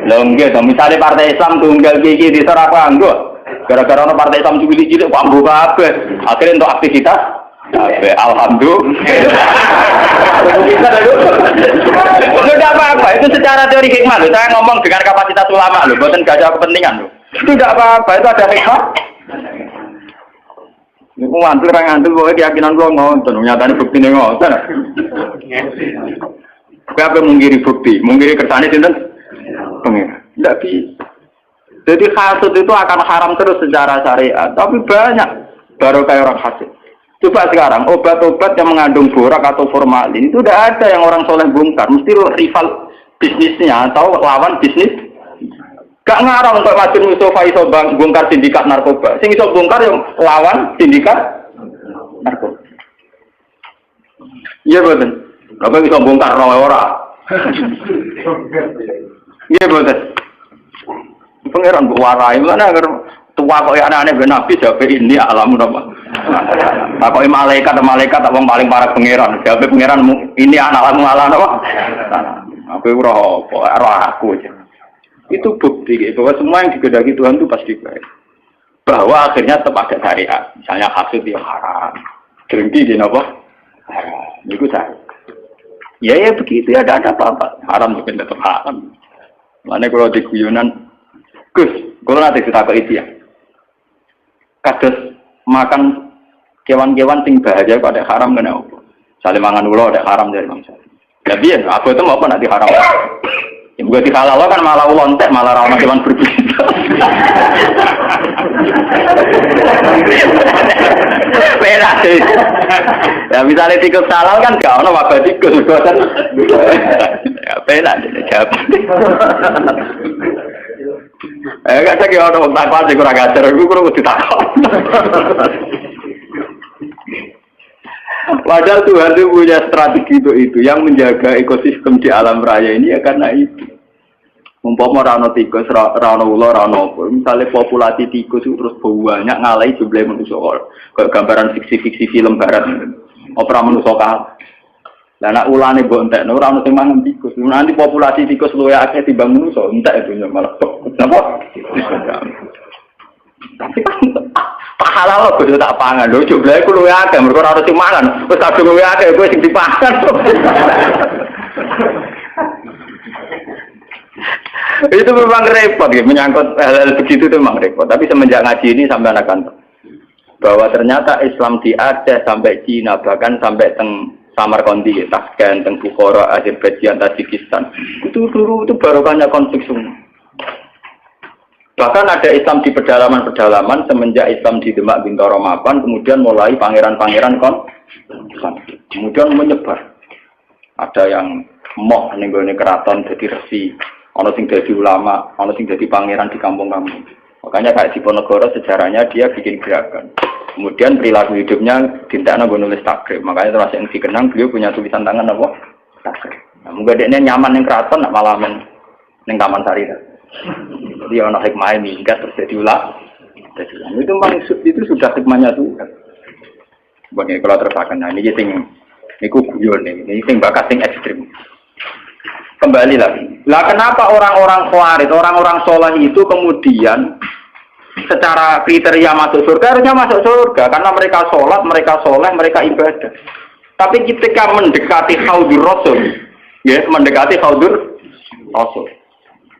Lho nggih to, misale partai Islam tunggal iki diserah kanggo. Gara-gara ono partai Islam cilik-cilik kok ambu kabeh. Akhire entuk aktivitas kabeh. Alhamdulillah. Tidak apa-apa, itu secara teori hikmah loh. Saya ngomong dengan kapasitas ulama loh, bukan gak ada kepentingan loh. Itu tidak apa-apa, itu ada hikmah. Ini ngantul, orang ngantul, pokoknya keyakinan gue ngonton, nyatanya bukti ini ngonton. Apa mengkiri bukti, mengkiri kersane sinten? Pengen, tidak bisa. Jadi hasud itu akan haram terus secara syariat, tapi banyak baru kayak orang hasud. Coba sekarang obat-obat yang mengandung borak atau formalin itu tidak ada yang orang soleh bongkar, mesti rival bisnisnya atau lawan bisnis. Gak ngarang untuk Masjid Mustafa iso bongkar sindikat narkoba, sing iso bongkar yang lawan sindikat narkoba. Iya betul. Apa iso bongkar orang. Iya betul. Pangeran warai mana agar tua kok anak-anak ben Nabi jawab ini alamun apa? Takoi malaikat tak wong paling parah pangeran. Jawab pangeran ini anak alamun ala apa? Apa ora apa aku aja. Itu bukti bahwa semua yang digedaki Tuhan itu pasti baik. Bahwa akhirnya tetap ada syariat. Misalnya hasud yang haram. Dengki di apa? Haram. Itu saya. Ya begitu ya ada apa-apa. Haram mungkin tetap haram. Mana kalau di guyonan Gus, kalau nanti kita ke itu ya. Kados makan kewan-kewan sing bahaya kok ada haram kena apa? Sale mangan ulo ada haram dari bangsa. Ya biyen aku itu mau apa nanti haram. Ya bukan dihalal kan malah lontek malah ra ono kewan berbisa. Beda sih. Ya misalnya tikus halal kan gak ono wabah tikus kan. Ya beda jawab. Kadang ya orang takwa sih kurang ajar, aku kurang mesti takwa. Padahal Tuhan itu punya strategi itu yang menjaga ekosistem di alam raya ini ya karena itu. Umpama ora ana tikus, ora ana ula, ora ana apa. Misale populasi tikus itu terus banyak ngalahi jumlah manusia kok gambaran fiksi-fiksi film barat. Opera manusia kalah. Lah nek ulane mbok entekno ora ono sing mangan tikus. Nanti populasi tikus luwih akeh timbang manusia, entek itu malah kok. Napa? Tapi kan pahala lo kudu tak pangan lho, jumlahe ku luwih akeh mergo ora ono sing mangan. Wis kadung luwih akeh kowe sing dipangan. Itu memang repot ya, menyangkut hal-hal begitu itu memang repot. Tapi semenjak ngaji ini sampai anak bahwa ternyata Islam di Aceh sampai Cina, bahkan sampai teng Samarkandi, Tashkent, teng Bukhara, Azerbaijan, Tajikistan, itu dulu itu barokahnya konflik semua. Bahkan ada Islam di pedalaman-pedalaman semenjak Islam di Demak Bintoro Mapan, kemudian mulai pangeran-pangeran konflik, kemudian menyebar. Ada yang moh nenggone keraton jadi resi. Ono sing dadi ulama, ono sing dadi pangeran di kampung-kampung. Makanya kayak Diponegoro sejarahnya dia bikin gerakan. Kemudian perilaku hidupnya dintakna nggo nulis takrib. Makanya termasuk yang dikenang beliau punya tulisan tangan apa? Takrib. Nah, muga dekne nyaman ning keraton nak malah ning Taman Sari. Jadi ono hikmah minggat terus jadi ulama. Jadi itu maksud itu sudah hikmahnya Tuhan. Bagi kalau terpakai nah ini sing niku guyon ini sing bakat sing ekstrim. Kembali lagi. Lah kenapa orang-orang Khawarij, orang-orang soleh itu kemudian secara kriteria masuk surga harusnya masuk surga karena mereka sholat, mereka soleh, mereka ibadah. Tapi ketika mendekati Haudur Rasul, ya mendekati Haudur Rasul,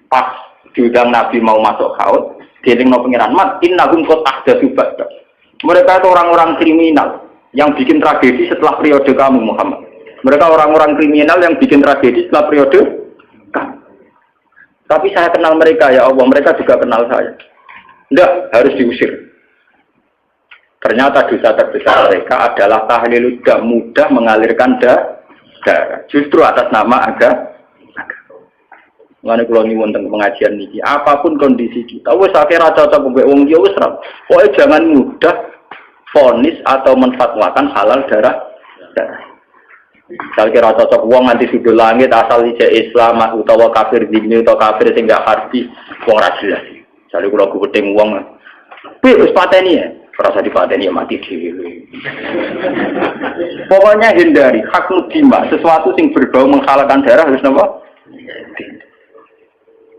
pas diundang Nabi mau masuk haud, dielingno pengiran mat innahum qad ahdatsu ba'da. Mereka itu orang-orang kriminal yang bikin tragedi setelah periode kamu Muhammad. Mereka orang-orang kriminal yang bikin tragedi setelah periode kamu. Tapi saya kenal mereka ya Allah, mereka juga kenal saya. Tidak, harus diusir. Ternyata dosa terbesar mereka adalah tahlil dam, mudah mengalirkan darah. Justru atas nama agama. Mulane kula nyuwun teng pengajian niki, apapun kondisi kita, wis akhir cocok mbek wong liya wis ra. Pokoke jangan mudah vonis atau menfatwakan halal darah. Misal kira cocok wong nganti sudul langit asal ijek Islam utawa kafir dini utawa kafir sing gak arti wong ra jelas. Misale kula gething wong, "Pi wis pateni ya." Rasa dipateni ya mati dhewe. Pokoknya hindari hak mudimah, sesuatu yang berbau menghalalkan darah harus napa?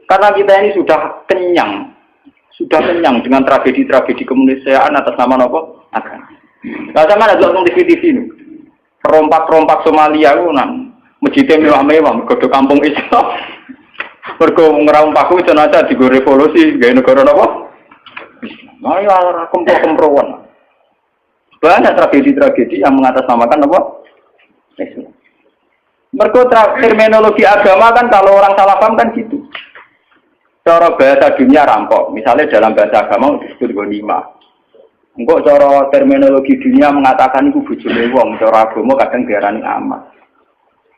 Karena kita ini sudah kenyang dengan tragedi-tragedi kemanusiaan atas nama napa? Agama. Lah sampeyan ada nonton TV ini. Rompak-rompak Somalia ku nang masjid mewah-mewah mergo kampung Islam. Mergo ngerampak ku jenazah digo revolusi gawe negara napa? Mari ora kempro-kemproan. Banyak tragedi-tragedi yang mengatasnamakan apa? Islam. Mergo terminologi agama kan kalau orang salah paham kan gitu. Cara bahasa dunia rampok, misalnya dalam bahasa agama disebut ghanimah. Engkau cara terminologi dunia mengatakan itu bojone wong, cara agama kadang diarani amat.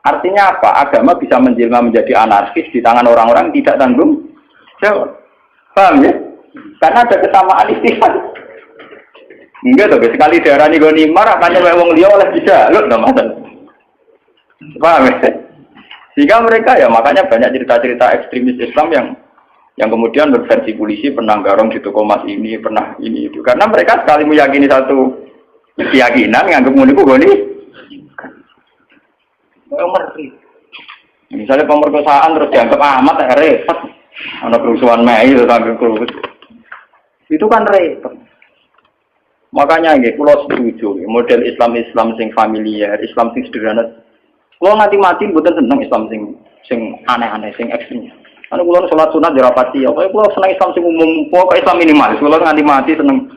Artinya apa? Agama bisa menjelma menjadi anarkis di tangan orang-orang tidak tanggung jawab. Paham ya? Karena ada kesamaan istilah. Enggak tuh, sekali diarani ghanimah, makanya wong liya oleh bisa, lho enggak masalah. Paham ya? Sehingga mereka ya makanya banyak cerita-cerita ekstremis Islam yang kemudian berversi polisi pernah garong di toko emas ini, pernah ini itu. Karena mereka sekali meyakini satu keyakinan, nganggep muniku goni. Ngeri. Misalnya pemerkosaan terus dianggap amat repot. Ada kerusuhan Mei itu sampai kerusuhan. Itu kan repot. Makanya nggih kula setuju model Islam sing familiar, Islam sing sederhana. Kula mati-mati mboten seneng Islam sing aneh-aneh, sing ekstrem. Anu kula salat sunat yo rapati ya, kula seneng Islam sing umum, pokoke Islam minimalis. Kula nganti mati seneng.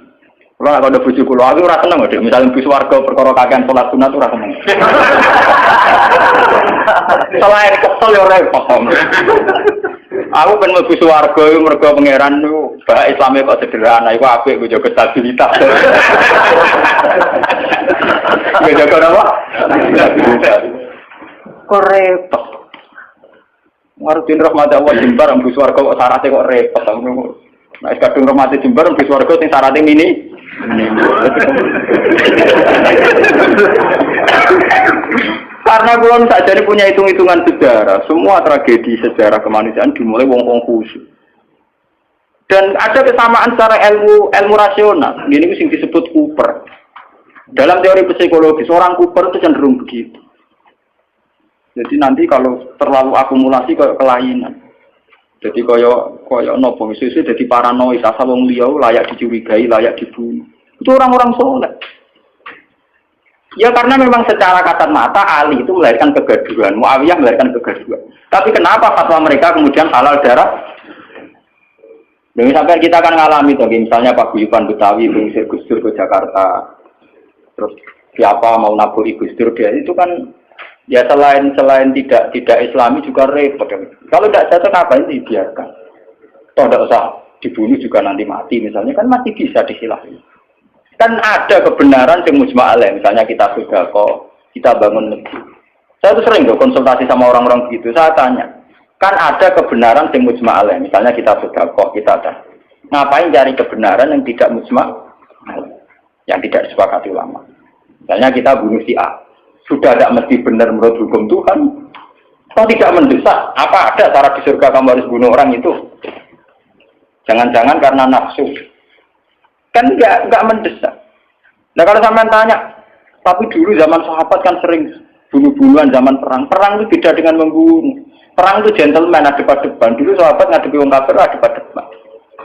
Kula nek ada bojo kula, aku ora seneng kok, misale bus warga perkara kakean salat sunat ora seneng. Selain kesel yo repot. Aku ben mlebu swarga iku mergo pangeran niku bahak Islame kok sederhana, iku apik kok jaga stabilitas. Ya jaga apa? Kok repot. Marudin rahmat Allah Jembar ambus warga kok syaratnya kok repot. Nah, kadung rahmat Jembar ambus warga sing syaratnya mini. Karena kulon saja punya hitung-hitungan sejarah. Semua tragedi sejarah kemanusiaan dimulai wong-wong khusus. Dan ada kesamaan secara ilmu rasional. Ini sing disebut Cooper. Dalam teori psikologi, seorang Cooper itu cenderung begitu. Jadi nanti kalau terlalu akumulasi kayak kelainan. Jadi koyo nopo susu jadi paranoid, asal wong liya layak dicurigai, layak dibunuh. Itu orang-orang soleh. Ya karena memang secara kasat mata Ali itu melahirkan kegaduhan, Muawiyah melahirkan kegaduhan. Tapi kenapa fatwa mereka kemudian halal darah? Jadi sampai kita akan ngalami tuh, misalnya Pak Guyuban Betawi mengusir Gus Dur ke Jakarta, terus siapa mau naburi Gus Dur dia itu kan ya selain tidak Islami juga repot. Kalau tidak cocok ngapain dibiarkan? Toh tidak usah dibunuh juga nanti mati misalnya kan masih bisa disilahi. Kan ada kebenaran yang mujma' alaih, misalnya kita sedekah, kita bangun masjid. Saya tuh sering tuh konsultasi sama orang-orang begitu, saya tanya, kan ada kebenaran yang mujma' alaih, misalnya kita sedekah, kita ada. Ngapain cari kebenaran yang tidak mujma' alaih, yang tidak disepakati ulama. Misalnya kita bunuh si A, sudah tidak mesti benar menurut hukum Tuhan, atau tidak mendesak, apa ada cara di surga kamu harus bunuh orang itu? Jangan-jangan karena nafsu. Kan enggak mendesak. Nah kalau sampean tanya, tapi dulu zaman sahabat kan sering bunuh-bunuhan zaman perang. Perang itu beda dengan membunuh. Perang itu gentleman, ada depan. Dulu sahabat ngadepi wong kafir ada depan.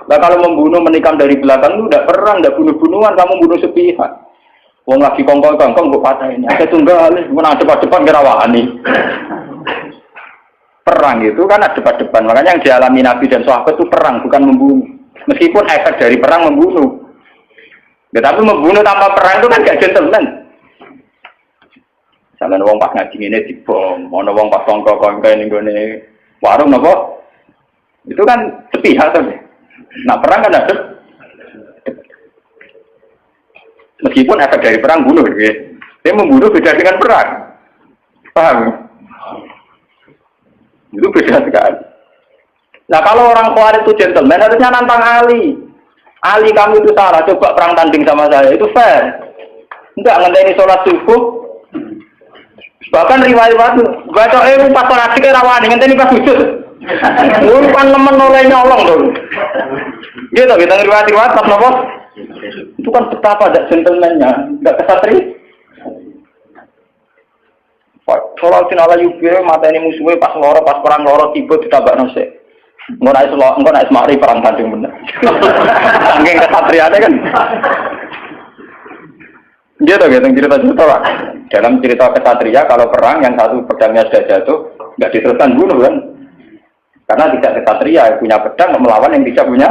Nah kalau membunuh menikam dari belakang itu udah perang, udah bunuh-bunuhan, kamu bunuh sepihak. Wong lagi kongkong-kongkong gue patahin. Ada tunggal, mana depan-depan kerawani. Perang itu kan ada depan. Makanya yang dialami Nabi dan sahabat itu perang, bukan membunuh. Meskipun efek dari perang membunuh. Ya, tapi membunuh tanpa perang itu kan gak gentleman. Misalnya wong pas ngaji ini dibom, mau wong pas kongkong ini gini warung nopo, itu kan sepihak tuh. Nah perang kan ada. Meskipun efek dari perang bunuh, gitu. Tapi membunuh beda dengan perang, paham? Itu beda sekali. Nah kalau orang Khawarij itu gentleman harusnya nantang Ali. Ali kamu itu salah, coba perang tanding sama saya, itu fair. Enggak ngenteni sholat subuh. Bahkan riwayat baca pas sholat ke rawani ngenteni pas sujud. Lu kan nemen oleh nyolong tuh. Gitu kita riwayat pas nopo. Itu kan betapa ada gentleman-nya, enggak kesatria. Sholat sinala yubir mata ini musuhnya pas perang loro tiba ditabak nose. Engkau naik semari perang tanding bener. Angin kesatriannya kan. Dia tuh cerita-cerita lah. Dalam cerita kesatria kalau perang yang satu pedangnya sudah jatuh, nggak diteruskan bunuh kan? Karena tidak kesatria punya pedang melawan yang tidak punya.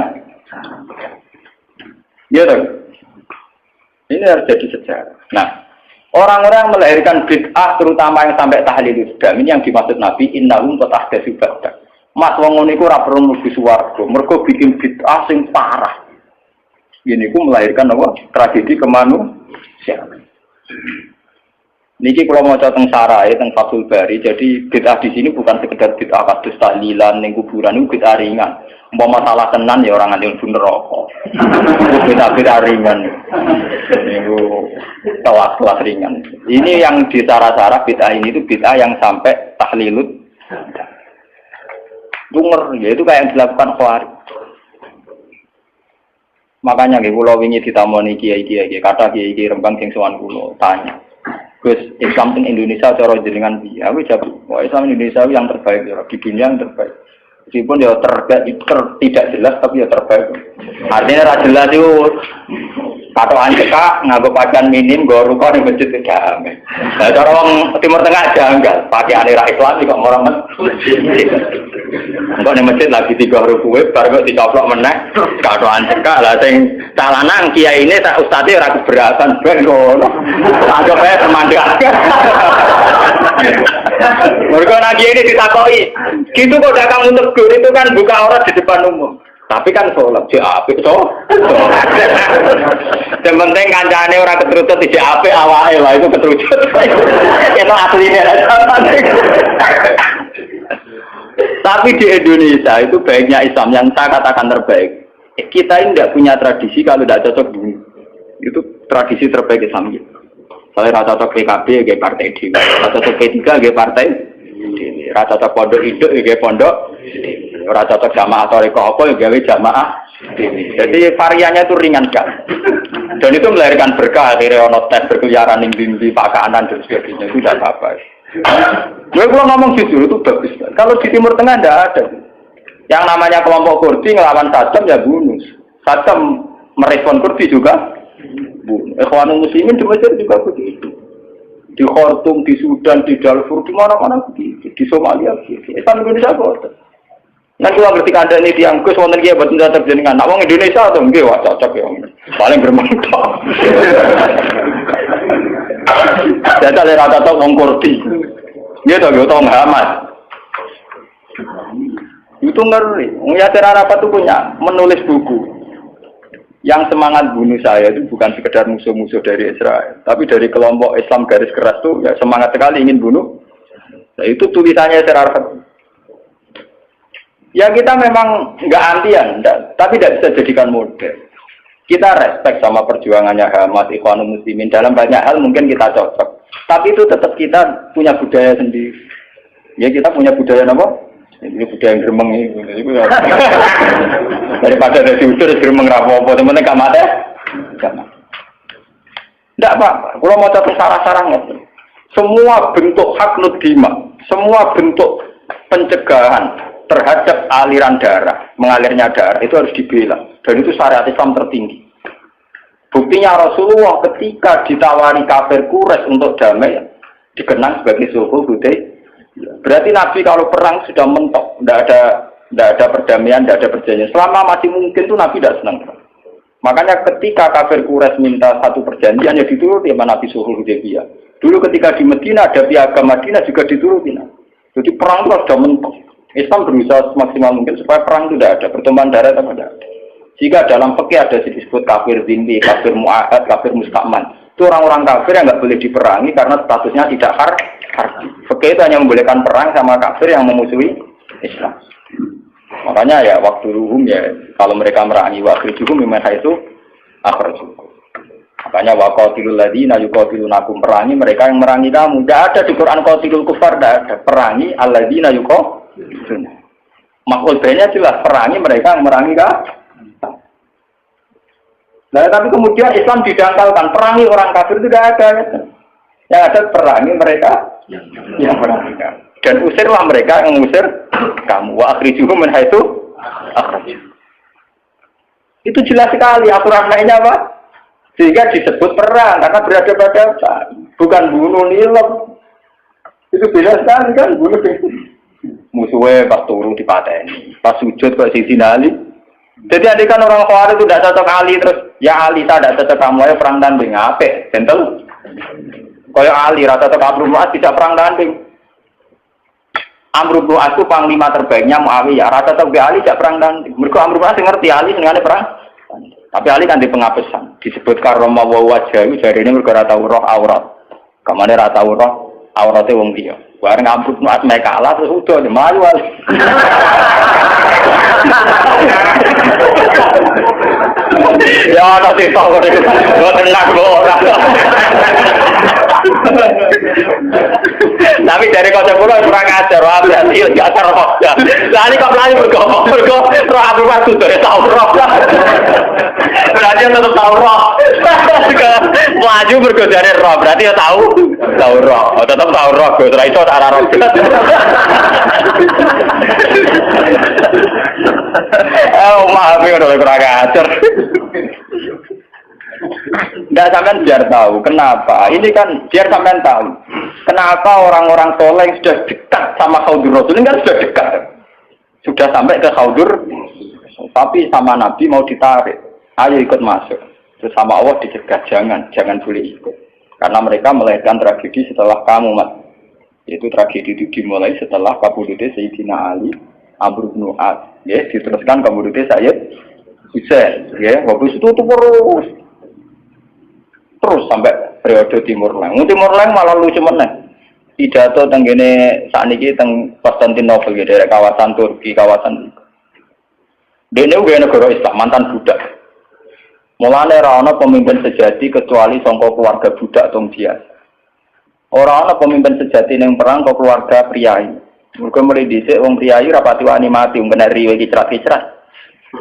Dia tuh. Ini harus jadi sejarah. Nah, orang-orang melahirkan bid'ah terutama yang sampai tahlil Islam ini yang dimaksud Nabi innahum qatahdatsu ba'da. Mas wong ngono iku ora perlu mlebu swarga, mergo bikin bid'ah sing parah. Ini ku melahirkan apa? Tragedi kemanusiaan. Niki kalau mau teng sarai teng Fathul Bari, jadi bid'ah di sini bukan sekedar bid'ah kados tahlilan ning kuburan, itu bid'ah ringan. Umpama masalah tenan ya orang nganti mlebu neraka. Itu bid'ah ringan. Niku kelas ringan. Ini yang di sarah-sarah bid'ah ini itu bid'ah yang sampai tahlilut. Dunger, ya itu kayak yang dilakukan Khawarij. Makanya nggih kula wingi ditamoni kiai-kiai, kata kiai Rembang sing sowan kula tanya. Gus, Islam di Indonesia cara jenengan piye? Aku jawab, wah Islam Indonesia yang terbaik ya, di dunia yang terbaik. Meskipun ya tidak jelas tapi ya terbaik. Artinya ra jelas itu patokan cekak nganggo pakaian minim nggo ruko ning masjid damai. Lah cara wong Timur Tengah janggal, pakaiane ra Islam kok ora masjid. Engko ning masjid lagi 3 rukuwe bar kok dicoplok meneh patokan cekak lah sing calanang kiai ini tak ustaze ora keberatan ben ngono. Agak bae termandang. Mereka lagi ini ditakoki, gitu kok dagang untuk gur itu kan buka aurat di depan umum. Tapi kan sholat di apik toh. Yang penting kancane orang keterucut di apik awake lah itu keterucut. Itu aslinya. Tapi di Indonesia itu baiknya Islam yang saya katakan terbaik. Kita ini tidak punya tradisi kalau tidak cocok dulu. Itu tradisi terbaik Islam. Saya rata cocok PKB nggih partai dhewe, rata cocok P3 nggih partai dhewe, rata cocok pondok induk nggih pondok, rata cocok jamaah tarekat apa ya gawe jamaah. Jadi variannya itu ringan kan. Dan itu melahirkan berkah, akhirnya ono tes berkeliaran di pakanan dan sebagainya, itu tidak apa-apa. Gue ngomong jujur itu bagus. Kalau di Timur Tengah tidak ada. Yang namanya kelompok Kurdi ngelawan Saddam ya bunuh. Saddam merespon Kurdi juga bunuh. Ikhwanul Muslimin di Mesir juga begitu. Di Khartoum, di Sudan, di Darfur, di mana-mana begitu. Di Somalia begitu. Islam Indonesia kok. Nanti kalau ngerti kandang ini yang Gus wonten kia buat cocok jenengan. Nak wong Indonesia tuh nggih wah cocok ya. Paling bermanfaat. Jadi ada rata-rata wong Kurdi. Dia tahu Muhammad. Itu ngeri. Yasir Arafat itu punya menulis buku. Yang semangat bunuh saya itu bukan sekedar musuh-musuh dari Israel, tapi dari kelompok Islam garis keras itu ya semangat sekali ingin bunuh. Nah, itu tulisannya Yasir Arafat. Ya kita memang nggak antian, tapi tidak bisa jadikan model. Kita respect sama perjuangannya Hamas, Ikhwanul Muslimin dalam banyak hal mungkin kita cocok. Tapi itu tetap kita punya budaya sendiri. Ya kita punya budaya apa? Ini budaya yang gremeng ini. Daripada ada diusir gremeng rapopo, temen-temen gak mati. Tidak apa-apa. Kalau mau catat sarang-sarangnya, semua bentuk hak nudima, semua bentuk pencegahan terhadap aliran darah, mengalirnya darah itu harus dibela. Dan itu syariat Islam tertinggi. Buktinya Rasulullah ketika ditawari kafir Quraisy untuk damai, dikenang sebagai sulhul Hudaybiyah. Berarti Nabi kalau perang sudah mentok, tidak ada perdamaian, tidak ada perjanjian. Selama masih mungkin tuh Nabi tidak senang. Makanya ketika kafir Quraisy minta satu perjanjian, ya dituruti sama Nabi sulhul Hudaybiyah. Dulu ketika di Medina ada piagam Madinah juga dituruti. Jadi perang itu sudah mentok. Islam berusaha semaksimal mungkin supaya perang itu tidak ada, pertumpahan darah tidak ada. Jika dalam fikih ada disebut kafir zimmi, kafir mu'ahad, kafir musta'man. Itu orang-orang kafir yang nggak boleh diperangi karena statusnya tidak harbi. Fikih itu hanya membolehkan perang sama kafir yang memusuhi Islam. Makanya ya waktu ruhum ya kalau mereka merangi waktu juhum memang itu akhrajukum. Makanya waqatilul ladzina yuqatilunakum, perangi mereka yang merangi kamu. Tidak ada di Quran qatilul kufar, tidak ada. Perangi alladzina yuqatiluna. Makul baiknya jelas perangi mereka yang merangi kamu. Nah, tapi kemudian Islam didangkalkan, perangi orang kafir itu tidak ada. Yang ada perangi mereka yang merangi kamu. Dan usirlah mereka yang mengusir kamu. Wa akhrijuhum min haitsu akhrajukum. Itu jelas sekali aturan lainnya apa? Sehingga disebut perang karena berhadapan-hadapan, bukan bunuh nilai. Itu beda sekali kan bunuh itu. Musuhnya pas turun dipateni, pas sujud kok sisi Ali. Jadi adik kan orang Khawarij itu tidak cocok Ali terus ya Ali saya tidak cocok kamu ya perang tanding apa? Tentu. Kalau Ali rata cocok Amr bin As tidak perang tanding. Amr bin As itu panglima terbaiknya Muawiyah. Rata cocok Ali tidak perang tanding. Mereka Amr bin As ngerti Ali sengaja perang. Tapi Ali kan di pengapesan. Disebut karoma wajah dari ini mereka rata roh aurat. Kemana rata roh auratnya wong dia. Bareng Amr bin As mereka kalah terus udah maju Ali. Ya nanti tahu deh, gue tenang orang. Tapi dari konsep pulau kurang ajar, berarti nggak terus. Nah ini kok pelani bergabung, roh aku waktu dari tahu roh. Berarti tetap tahu roh. Melaju bergodari roh, berarti ya tahu roh. Tetap tahu roh, setelah itu arah roh. Maaf ya udah kurang ajar. Nggak sampean biar tahu kenapa. Ini kan biar sampean tahu kenapa orang-orang soleh yang sudah dekat sama Khaudur Rasul ini kan sudah dekat, sudah sampai ke Khaudur, tapi sama Nabi mau ditarik. Ayo ikut masuk. Terus sama Allah dicegah jangan boleh ikut. Karena mereka melahirkan tragedi setelah kamu, Mas. Yaitu tragedi itu dimulai setelah kabudutnya Sayyidina Ali, Amr bin As, ya, diteruskan kabudutnya Sayyid Husain, ya, waktu itu terus sampai periode Timur Leng. Timur Leng malah lucu meneh. Pidato tenggene sakniki teng Konstantinopel ya, daerah kawasan Turki, kawasan. Dene uga negara Islam, mantan budak. Mulane ora ana pemimpin sejati kecuali saka keluarga budak tong biasa. Ora ana pemimpin sejati ning perang kok keluarga priyayi. Mergo mrene dhisik wong priyayi rapati wani mati wong kena riwe kicrat-kicrat.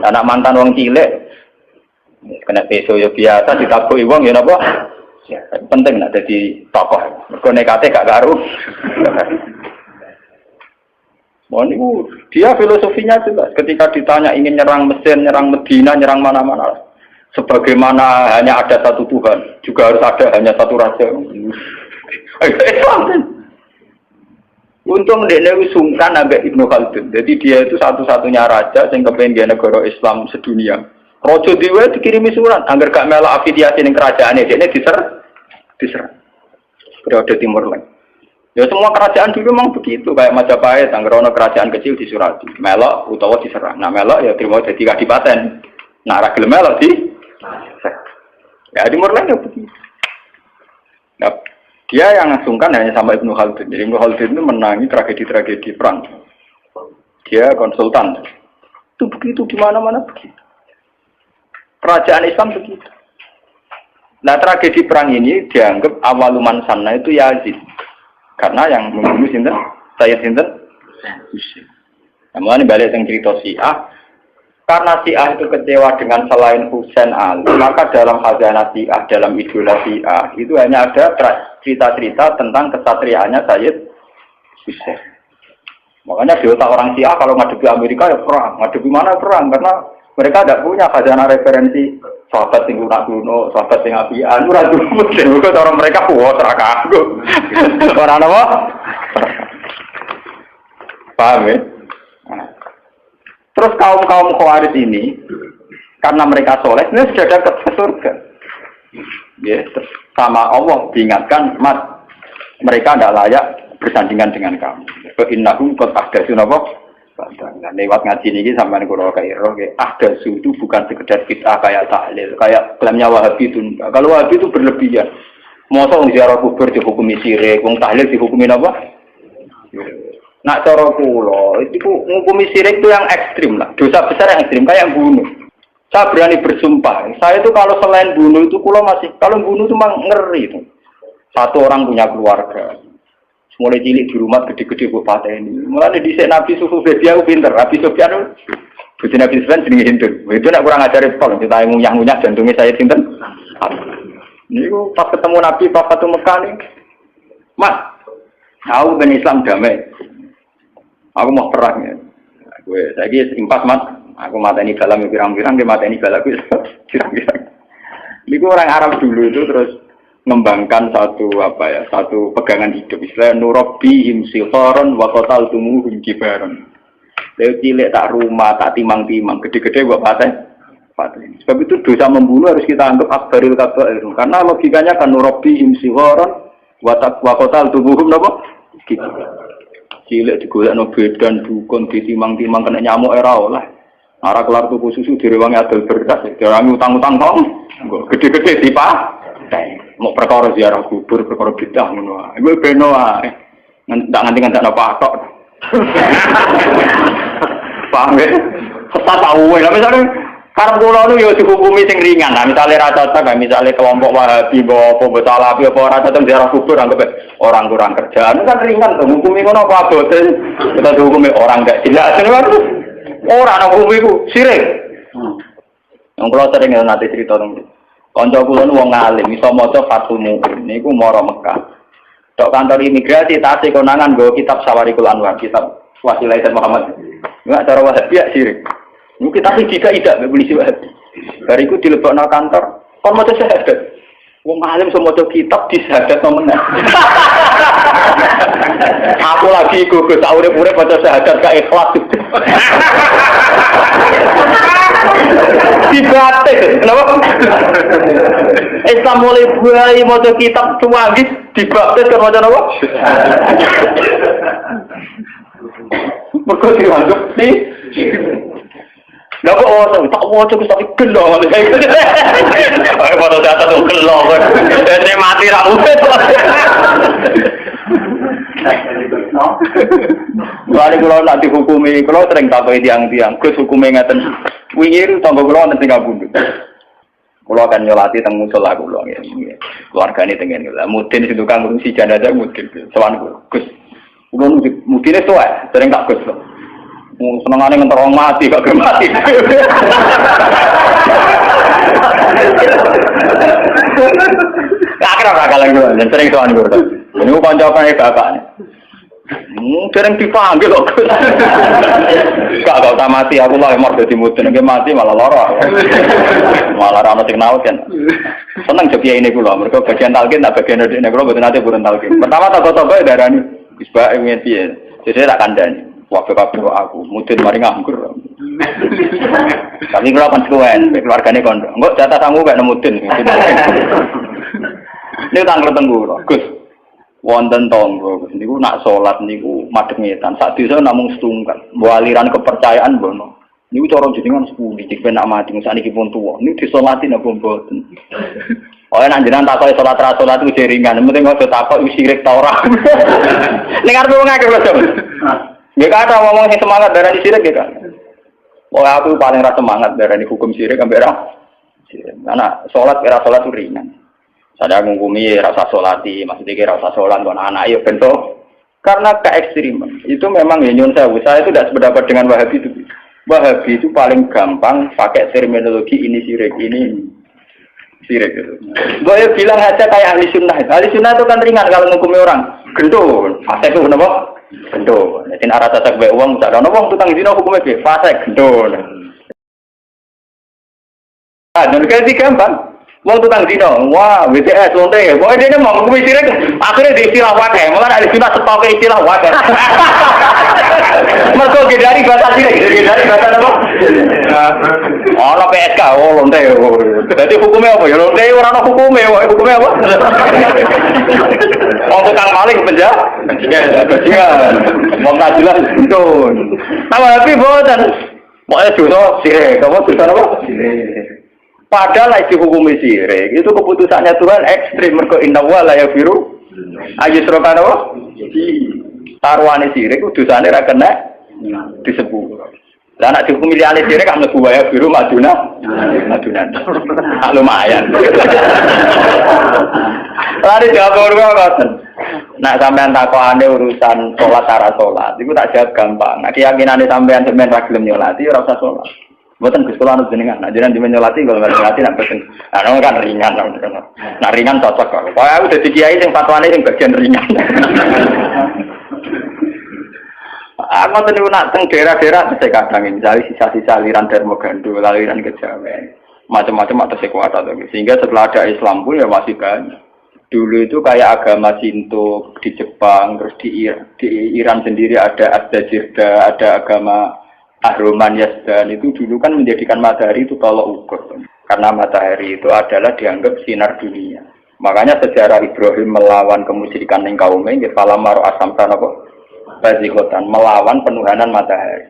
Anak mantan wong cilik kena peso ya biasa ditabuhi wong ya napa? Ya, penting nek dadi tokoh. Mergo nekate gak karo. Niku dia filosofinya jelas. Ketika ditanya ingin nyerang Mesir, nyerang Medina, nyerang mana-mana. Sebagaimana hanya ada satu Tuhan, juga harus ada hanya satu raja. Untung dia sungkan ambek Ibnu Khaldun. Jadi dia itu satu-satunya raja yang kepengen negara Islam sedunia. Rojo Dewa dikirimi surat, agar gak melok afiliasi ning kerajaane, dia diserang. Periode Timur Leste. Ya semua kerajaan dulu memang begitu, kayak Majapahit, agar ono kerajaan kecil disurati, melok utawa diserang. Nah melok ya terima jadi kadipaten. Nah ra gelem melok ya Timur Leste begitu. Nah, dia yang sungkan hanya sama Ibnu Khaldun. Jadi Ibnu Khaldun itu menangi tragedi-tragedi perang. Dia konsultan. Itu begitu di mana-mana begitu. Kerajaan Islam begitu. Nah tragedi perang ini dianggap awaluman sana itu Yazid. Karena yang membunuh sinten? Sayyid sinten? Husain. Namun balik yang cerita Syiah. Karena Syiah itu kecewa dengan selain Husain Ali, maka dalam khazanah Syiah, dalam idola Syiah itu hanya ada cerita-cerita tentang kesatriaannya Sayyid Husain. Makanya di otak orang Syiah kalau ngadepi Amerika ya perang, ngadepi mana perang, karena mereka tidak punya khazanah referensi sahabat sing lunak kuno, sahabat sing apian, ora duwe mergo cara mereka kuat ra kanggo. Ora apa? Paham ya? Terus kaum-kaum Khawarij ini, karena mereka soleh, ini sudah dekat ke surga. Ya, sama Allah diingatkan, Mat, mereka tidak layak bersandingan dengan kamu. Innahum qad ahdatsu napa? Nah, lewat ngaji ini sampai kalau kayak ahdatsu itu bukan sekedar bid'ah kayak tahlil, kayak klaimnya Wahabi itu. Kalau Wahabi itu berlebihan. Mosok ziarah kubur dihukumi syirik, wong tahlil dihukumi apa? Nak cara kula, itu ngukumi syirik itu yang ekstrim lah. Dosa besar yang ekstrim, kayak bunuh. Saya berani bersumpah, saya itu kalau selain bunuh itu kula masih, kalau bunuh itu memang ngeri itu. Satu orang punya keluarga. Mulai cilik di rumah gede-gede buat pateni. Mulai dhisik Nabi Sufu dia pinter, Nabi Sufyan itu Nabi Sufyan jenenge Hindu. Itu nak kurang ajare tol, kita ngunyah-ngunyah jantungnya saya sinten. Niku pas ketemu Nabi pas Fatu Mekah nih. Mas, tahu ben Islam damai. Aku mau perang ya. Gue lagi impas mat. Aku mateni dalam pirang-pirang, dia mateni balaku pirang-pirang. Ini orang Arab dulu itu terus mengembangkan satu pegangan hidup. Istilah nurabihim sikharan wa qataltumuhum kibaran. Dia cilik tak rumah, tak timang-timang, gede-gede buat paten. Sebab itu dosa membunuh harus kita anggap akbaril kabair. Karena logikanya kan nurabihim sikharan wa qataltumuhum napa? Cilik digolekno bedan dukun ditimang-timang kena nyamuk era oleh. Ora kelar tuku susu direwangi adol beras, direwangi utang-utang tong. Gede-gede dipah. Mau perkara ziarah kubur, perkara bidah ngono wae. Iku beno wae. Ndak nganti-nganti patok. Paham ya? Ketat tahu lah misalnya karep kula nu yo dihukumi sing ringan. Nah, misale ra cocok, misale kelompok Wahabi apa Salafi apa ora cocok ziarah kubur anggap orang kurang kerjaan kan ringan to hukumi ngono apa abote. Kita dihukumi orang gak jelas kan. Ora ana hukumi ku sirik. Yang kula sering nanti cerita nang kanca kula nu wong alim iso maca Fathul Mu'in niku mara Mekah. Tok kantor imigrasi tasih konangan nggo kitab Sawarikul Anwar, kitab Wasilah Said Muhammad. Enggak cara Wahabi ya sirik. Niku kita tidak polisi Wahabi. Bariku dilebokno kantor, kon maca syahadat. Wong alim semua kitab di syahadat meneh. Aku lagi gugus urip-urip maca syahadat gak ikhlas. Dibatik, kenapa? Islam mulai buai maca kitab cuwangis dibaptis kan maca apa? Mergo dianggap sih. Lah kok tak waca wis tapi gelo. Ayo foto data tuh gelo. Dene mati ra urip. Bali kula nak dihukumi, kula sering takoki tiang-tiang, Gus hukume ngaten. Wingi tangga kula wonten sing kabundut. Kulo akan nyolati teng musala kulo nggih. Keluargane tengen lha mudin sing tukang ngurusi jenazah mudin. Sowan Gus. Kulo mudine tuwa, sering tak Gus. Senengane ngentar wong mati kok gelem mati. Kakek ora kalah kulo, sering sowan kulo. Niku kanca-kancane bapakne. Dereng dipanggil kok. Gak usah mati aku lah emor dadi mudin iki mati malah lara. Malah ora ono sing naut kan. Seneng jo kiai niku lho, mergo bagian talqin tak bagian ndekne kula mboten ate purun talqin. Pertama tak darani wis bae ngene piye. Jadi tak kandhani. Kabeh aku mudin mari nganggur. Tapi kula kan suwen, keluargane kondo. Engko jatah sangu gak mudin. Ini tanggal tenggu Gus. Wonten tonggo niku nak salat niku madhep ngetan sak desa namung setunggal mbok aliran kepercayaan mbono niku cara jenengan sepudi jek nak mati sakniki pun tuwa niku disolati napa mboten nek jenengan takoki salat ra salat ku jeringan penting aja takoki sirik ta ora ning arep wong akeh lho nggih kata ngomong sing semangat darani sirik nggih kan aku paling ra semangat darani hukum sirik ambek ra ana salat era salat ringan. Saya menghukumi rasa solati, maksudnya rasa solat buat anak, ya bentuk. Karena keekstriman itu memang nyun saya itu tidak sependapat dengan Wahabi itu. Wahabi itu paling gampang pakai terminologi ini sirik, ini sirik itu. Boleh bilang aja kayak ahli sunnah. Ahli sunnah itu kan ringan kalau menghukumi orang. Gendul, fase itu kenapa? Gendul. Jadi arah tasak baik uang, tak ada uang tukang zina hukumnya be fase gendul. Dan kayak gampang. Wong tukang dino, wah BTS lonte, pokoknya dia mau ngomong sirik, akhirnya di istilah wakai, malah ada istilah stok istilah wakai. Mereka dari bahasa sirik, dari bahasa apa? Oh, PSK, oh lonte, jadi hukumnya apa? Ya lonte orang hukumnya apa? Wong tukang maling penjara, mau nggak jelas itu. Tapi bosan, pokoknya dosa sirik, kamu dosa apa? Sirik. Padahal lagi hukum sirik itu keputusannya Tuhan ekstrim mergo inna wa la yafiru ayusrokan apa? Taruhane sirik dosane ra kena disebut. Lah nek dihukum liyane sirik kan mlebu wae biru maduna. Lumayan. Lari jawab ora ngoten. Nek sampean takokane urusan salat cara salat, iku tak jawab gampang. Nek keyakinane sampean semen ra gelem nyolati ora usah salat. Bukan keseluruhan anu jenengan, nah jenengan dimenyolati kalau nggak nyolati nak pesen, nah kan ringan, nah ringan cocok kok. Wah aku jadi kiai yang fatwane yang bagian ringan. Aku tadi nak teng daerah-daerah saya kadang misalnya sisa-sisa aliran Darmagando, aliran Kejawen, macam-macam atau sekuat atau sehingga setelah ada Islam pun ya masih banyak. Dulu itu kayak agama Shinto di Jepang, terus di Iran sendiri ada Asdajirda, ada agama Ahroman Yazdan itu dulu kan menjadikan matahari itu tolok ukur. Karena matahari itu adalah dianggap sinar dunia. Makanya sejarah Ibrahim melawan kemusyrikan yang kaumnya, falamaro asamkan apa? Bazikotan, melawan penuhanan matahari.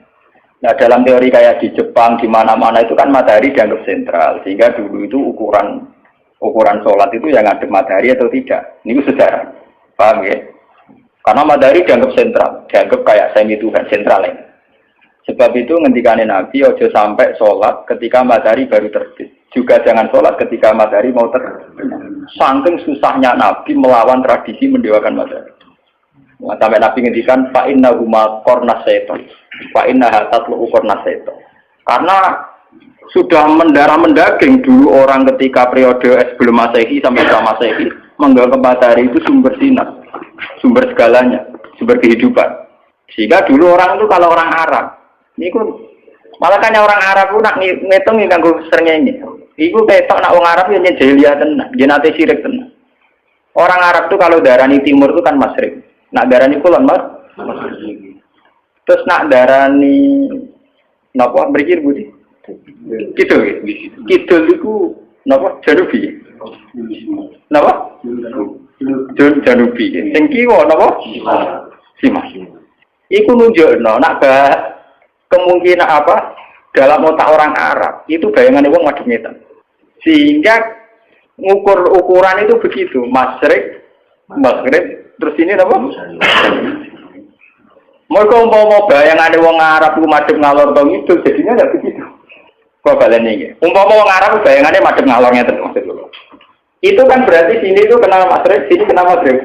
Nah dalam teori kayak di Jepang, di mana-mana itu kan matahari dianggap sentral. Sehingga dulu itu ukuran sholat itu yang ngadep matahari atau tidak. Ini sejarah. Paham ya? Karena matahari dianggap sentral. Dianggap kayak semi Tuhan, sentral ya. Sebab itu ngendikane Nabi ojo sampai sholat ketika matahari baru terbit. Juga jangan sholat ketika matahari mau terbit. Saking susahnya Nabi melawan tradisi mendewakan matahari. Nah, sampai Nabi ngendikan fa inna huma qarnas syaitan. Fa inna hatatlu qarnas syaitan. Karena sudah mendarah mendaging dulu orang ketika periode sebelum Masehi sampai setelah Masehi menganggap matahari itu sumber sinar, sumber segalanya, sumber kehidupan. Sehingga dulu orang itu kalau orang Arab niku malah kan orang Arab ku nak ngitung iki kanggo srengenge. Iku ketok nak wong Arab yo nyejelia tenan, jenate sirik tenan. Orang Arab tuh kalau darani timur itu kan masyrik. Nak darani kulon mas. Terus nak darani napa mriki budi? Kidul. Kidul iku napa janubi. Napa? Janubi. Sing kiwa napa? Simas. Iku nunjukno nak kemungkinan apa dalam otak orang Arab itu bayangan wong madhep ngetan. Sehingga ukuran itu begitu, masyrik, maghrib, terus ini apa? Mereka mau bayangan wong Arab ku madhep ngalor tong itu jadinya enggak begitu. Kok balen iki. Umpama wong Arab bayangane madhep ngalor ngeten maksud kula. Itu kan berarti sini itu kenal Maghrib, sini kenal Maghrib.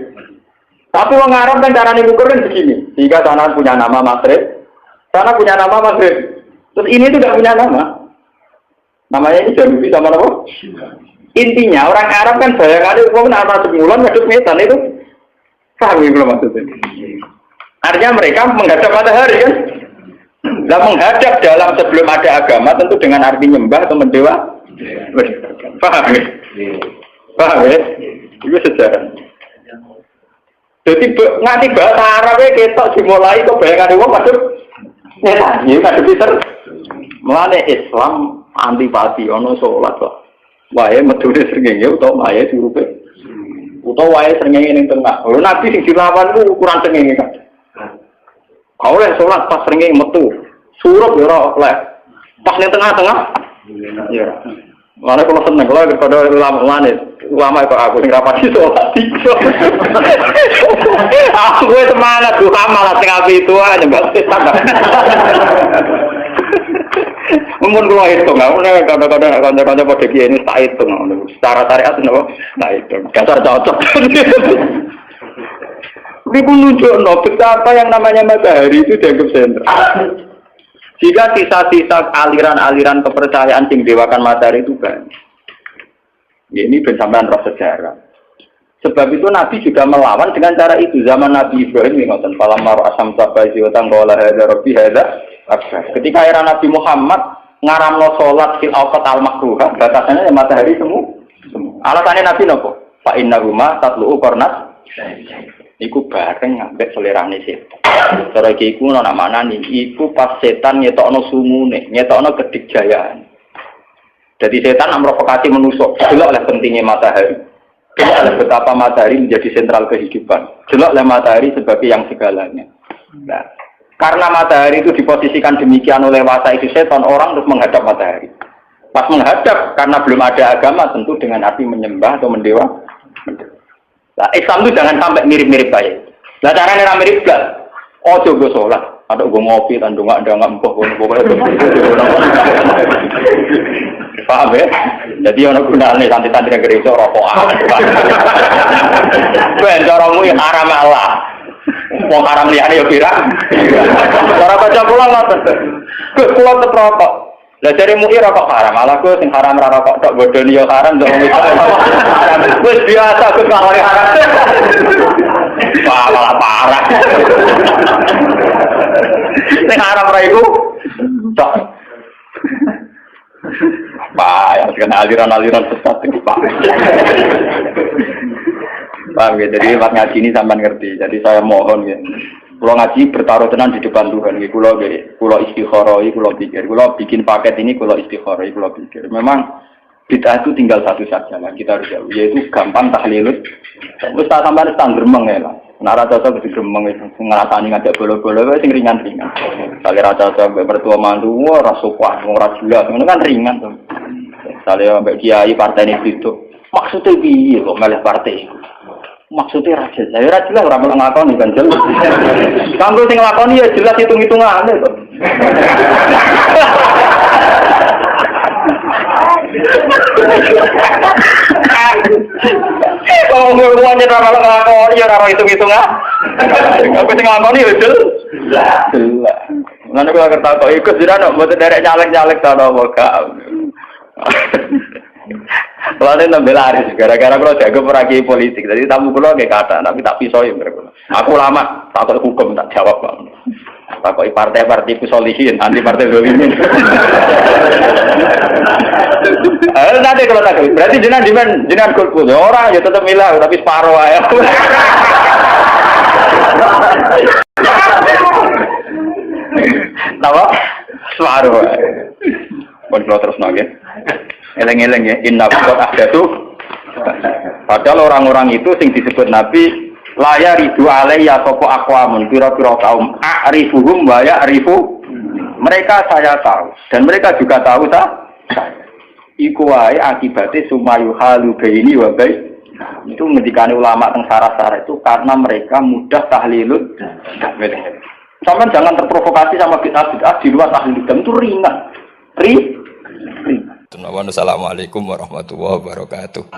Tapi wong Arab kan carane ngukur kan begini. Jika sana punya nama Maghrib, sana punya nama Maghrib. Terus ini itu tidak punya nama. Namanya ini jadi bisa mana kok? Intinya orang Arab kan bayangannya umpama nama sebulan madhep ngetan itu. Paham ya belum maksudnya? Artinya mereka menghadap matahari kan? Nah, menghadap dalam sebelum ada agama tentu dengan arti nyembah atau mendewa. Paham ya? Paham ya? Itu sejarah. Jadi nganti bahasa Arabnya ketok dimulai kok bayangan wong madhep ngetan. Ya madhep pinter. Mulane Islam antipati ono salat kok. Wae medune srengenge utawa wae surupe. Utawa wae srengenge ning tengah. Lho Nabi sing dilawan ku ukuran srengenge kan. Kau oleh sholat pas sering metu, surup ya oleh pas di tengah-tengah. Ya, mana kalau seneng kalau kepada ulama itu aku sing rapati sholat tiga. Aku semangat tuh malah tengah itu aja nggak setan. Umur kalau itu nggak, umurnya kadang-kadang pada dia ini tak itu, secara syariat nggak, tak itu, dasar cocok. Ini pun nunjuk betapa yang namanya matahari itu dianggap sentral. Jika sisa-sisa aliran-aliran kepercayaan yang dewakan matahari itu banyak. Ya, ini bersamaan roh sejarah. Sebab itu Nabi juga melawan dengan cara itu. Zaman Nabi Ibrahim ngoten falam maru asam sabaji wa tangqala hadza rabbi hadza akbar. Ketika era Nabi Muhammad ngaramno salat fil awqat al makruha, batasannya matahari semua. Alasannya Nabi napa? Fa innahuma tatlu'u qarnat. Iku bareng ngambek selerane setan. Cara iki iku ana manane iku pas setan ngetokno sumune, ngetokno kedikjayaan. Jadi setan memprovokasi manusia, delok oleh pentingnya matahari. Delok oleh betapa matahari menjadi sentral kehidupan. Delok oleh matahari sebagai yang segalanya. Nah, karena matahari itu diposisikan demikian oleh wasa itu setan, orang terus menghadap matahari. Pas menghadap karena belum ada agama tentu dengan arti menyembah atau mendewa. Nah, Islam itu jangan sampai mirip-mirip kayak itu. Nah, caranya mirip gak? Oh, coba sholat. Ada gue ngopi, tandung nggak empuk, pokoknya. Paham ya? Jadi orang gunanya santri-santri yang gereja rokokan. Bencorongmu yang haram Allah. Mau haram liane ya pirang. Cara baca pulang lah. Pulang tetap rokok. Lah jare mu'i rokok haram, malah ku sing haram ra rokok tok bodoni yo haram ndok haram. Wis biasa ku kawari haram. Wah, malah parah. Sing haram ra iku tok. Pak, ya kena aliran-aliran sesat iki, Pak. Paham ya, jadi lewat ngaji ini sampean ngerti. Jadi saya mohon ya. Kalau ngaji bertaruh tenan di depan Tuhan, kalau istikharah, kalau pikir, kalau bikin paket ini, kalau istikharah, kalau pikir. Memang bid'ah itu tinggal satu saja lah, kita harus jauh, yaitu gampang tahlilut. Terus tak sampai standar gremeng ya lah. Nara cocok di gremeng itu ngerasani ngajak bola-bola, itu ringan-ringan. Kali rasa cocok mertua mantu, wah rasukah, wah jelas, itu kan ringan tuh. Misalnya sampai kiai partai ini itu, maksudnya biar kok malah partai. Maksudnya raja, saya raja lah orang melangakoni kan jelas. Kamu sing ngelakoni ya jelas hitung-hitungan itu. Kalau ngomongnya orang melangakoni ya orang hitung-hitungan. Kamu sing ngelakoni ya jelas. Nanti kalau kata kok ikut sudah nak buat derek nyalek-nyalek sana moga. Lalu nambah laris, gara-gara kalau jago peragi politik, jadi tamu kulo kayak kata, tapi tak pisoi mereka. Aku lama takut hukum tak jawab bang. Takut partai-partai kusolihin, anti partai dolimin. Nanti kalau tak, berarti jenengan golput orang ya tetap milah, tapi separuh aja. Tahu? Separuh. Bon kalau terus nage. Eleng-eleng ya, inna qad ahdatsu. Padahal orang-orang itu sing disebut Nabi laya ridu alayya sapa aqwamun pira-pira kaum a'rifuhum wa ya'rifu. Mereka saya tahu dan mereka juga tahu saya. Iku wae akibate sumayu halu baini wa bai. Itu ngendikane ulama teng sarah-sarah itu karena mereka mudah tahlilut. Sampai jangan terprovokasi sama bid'ah di luar tahlil itu ringan. mawon. Assalamualaikum warahmatullahi wabarakatuh.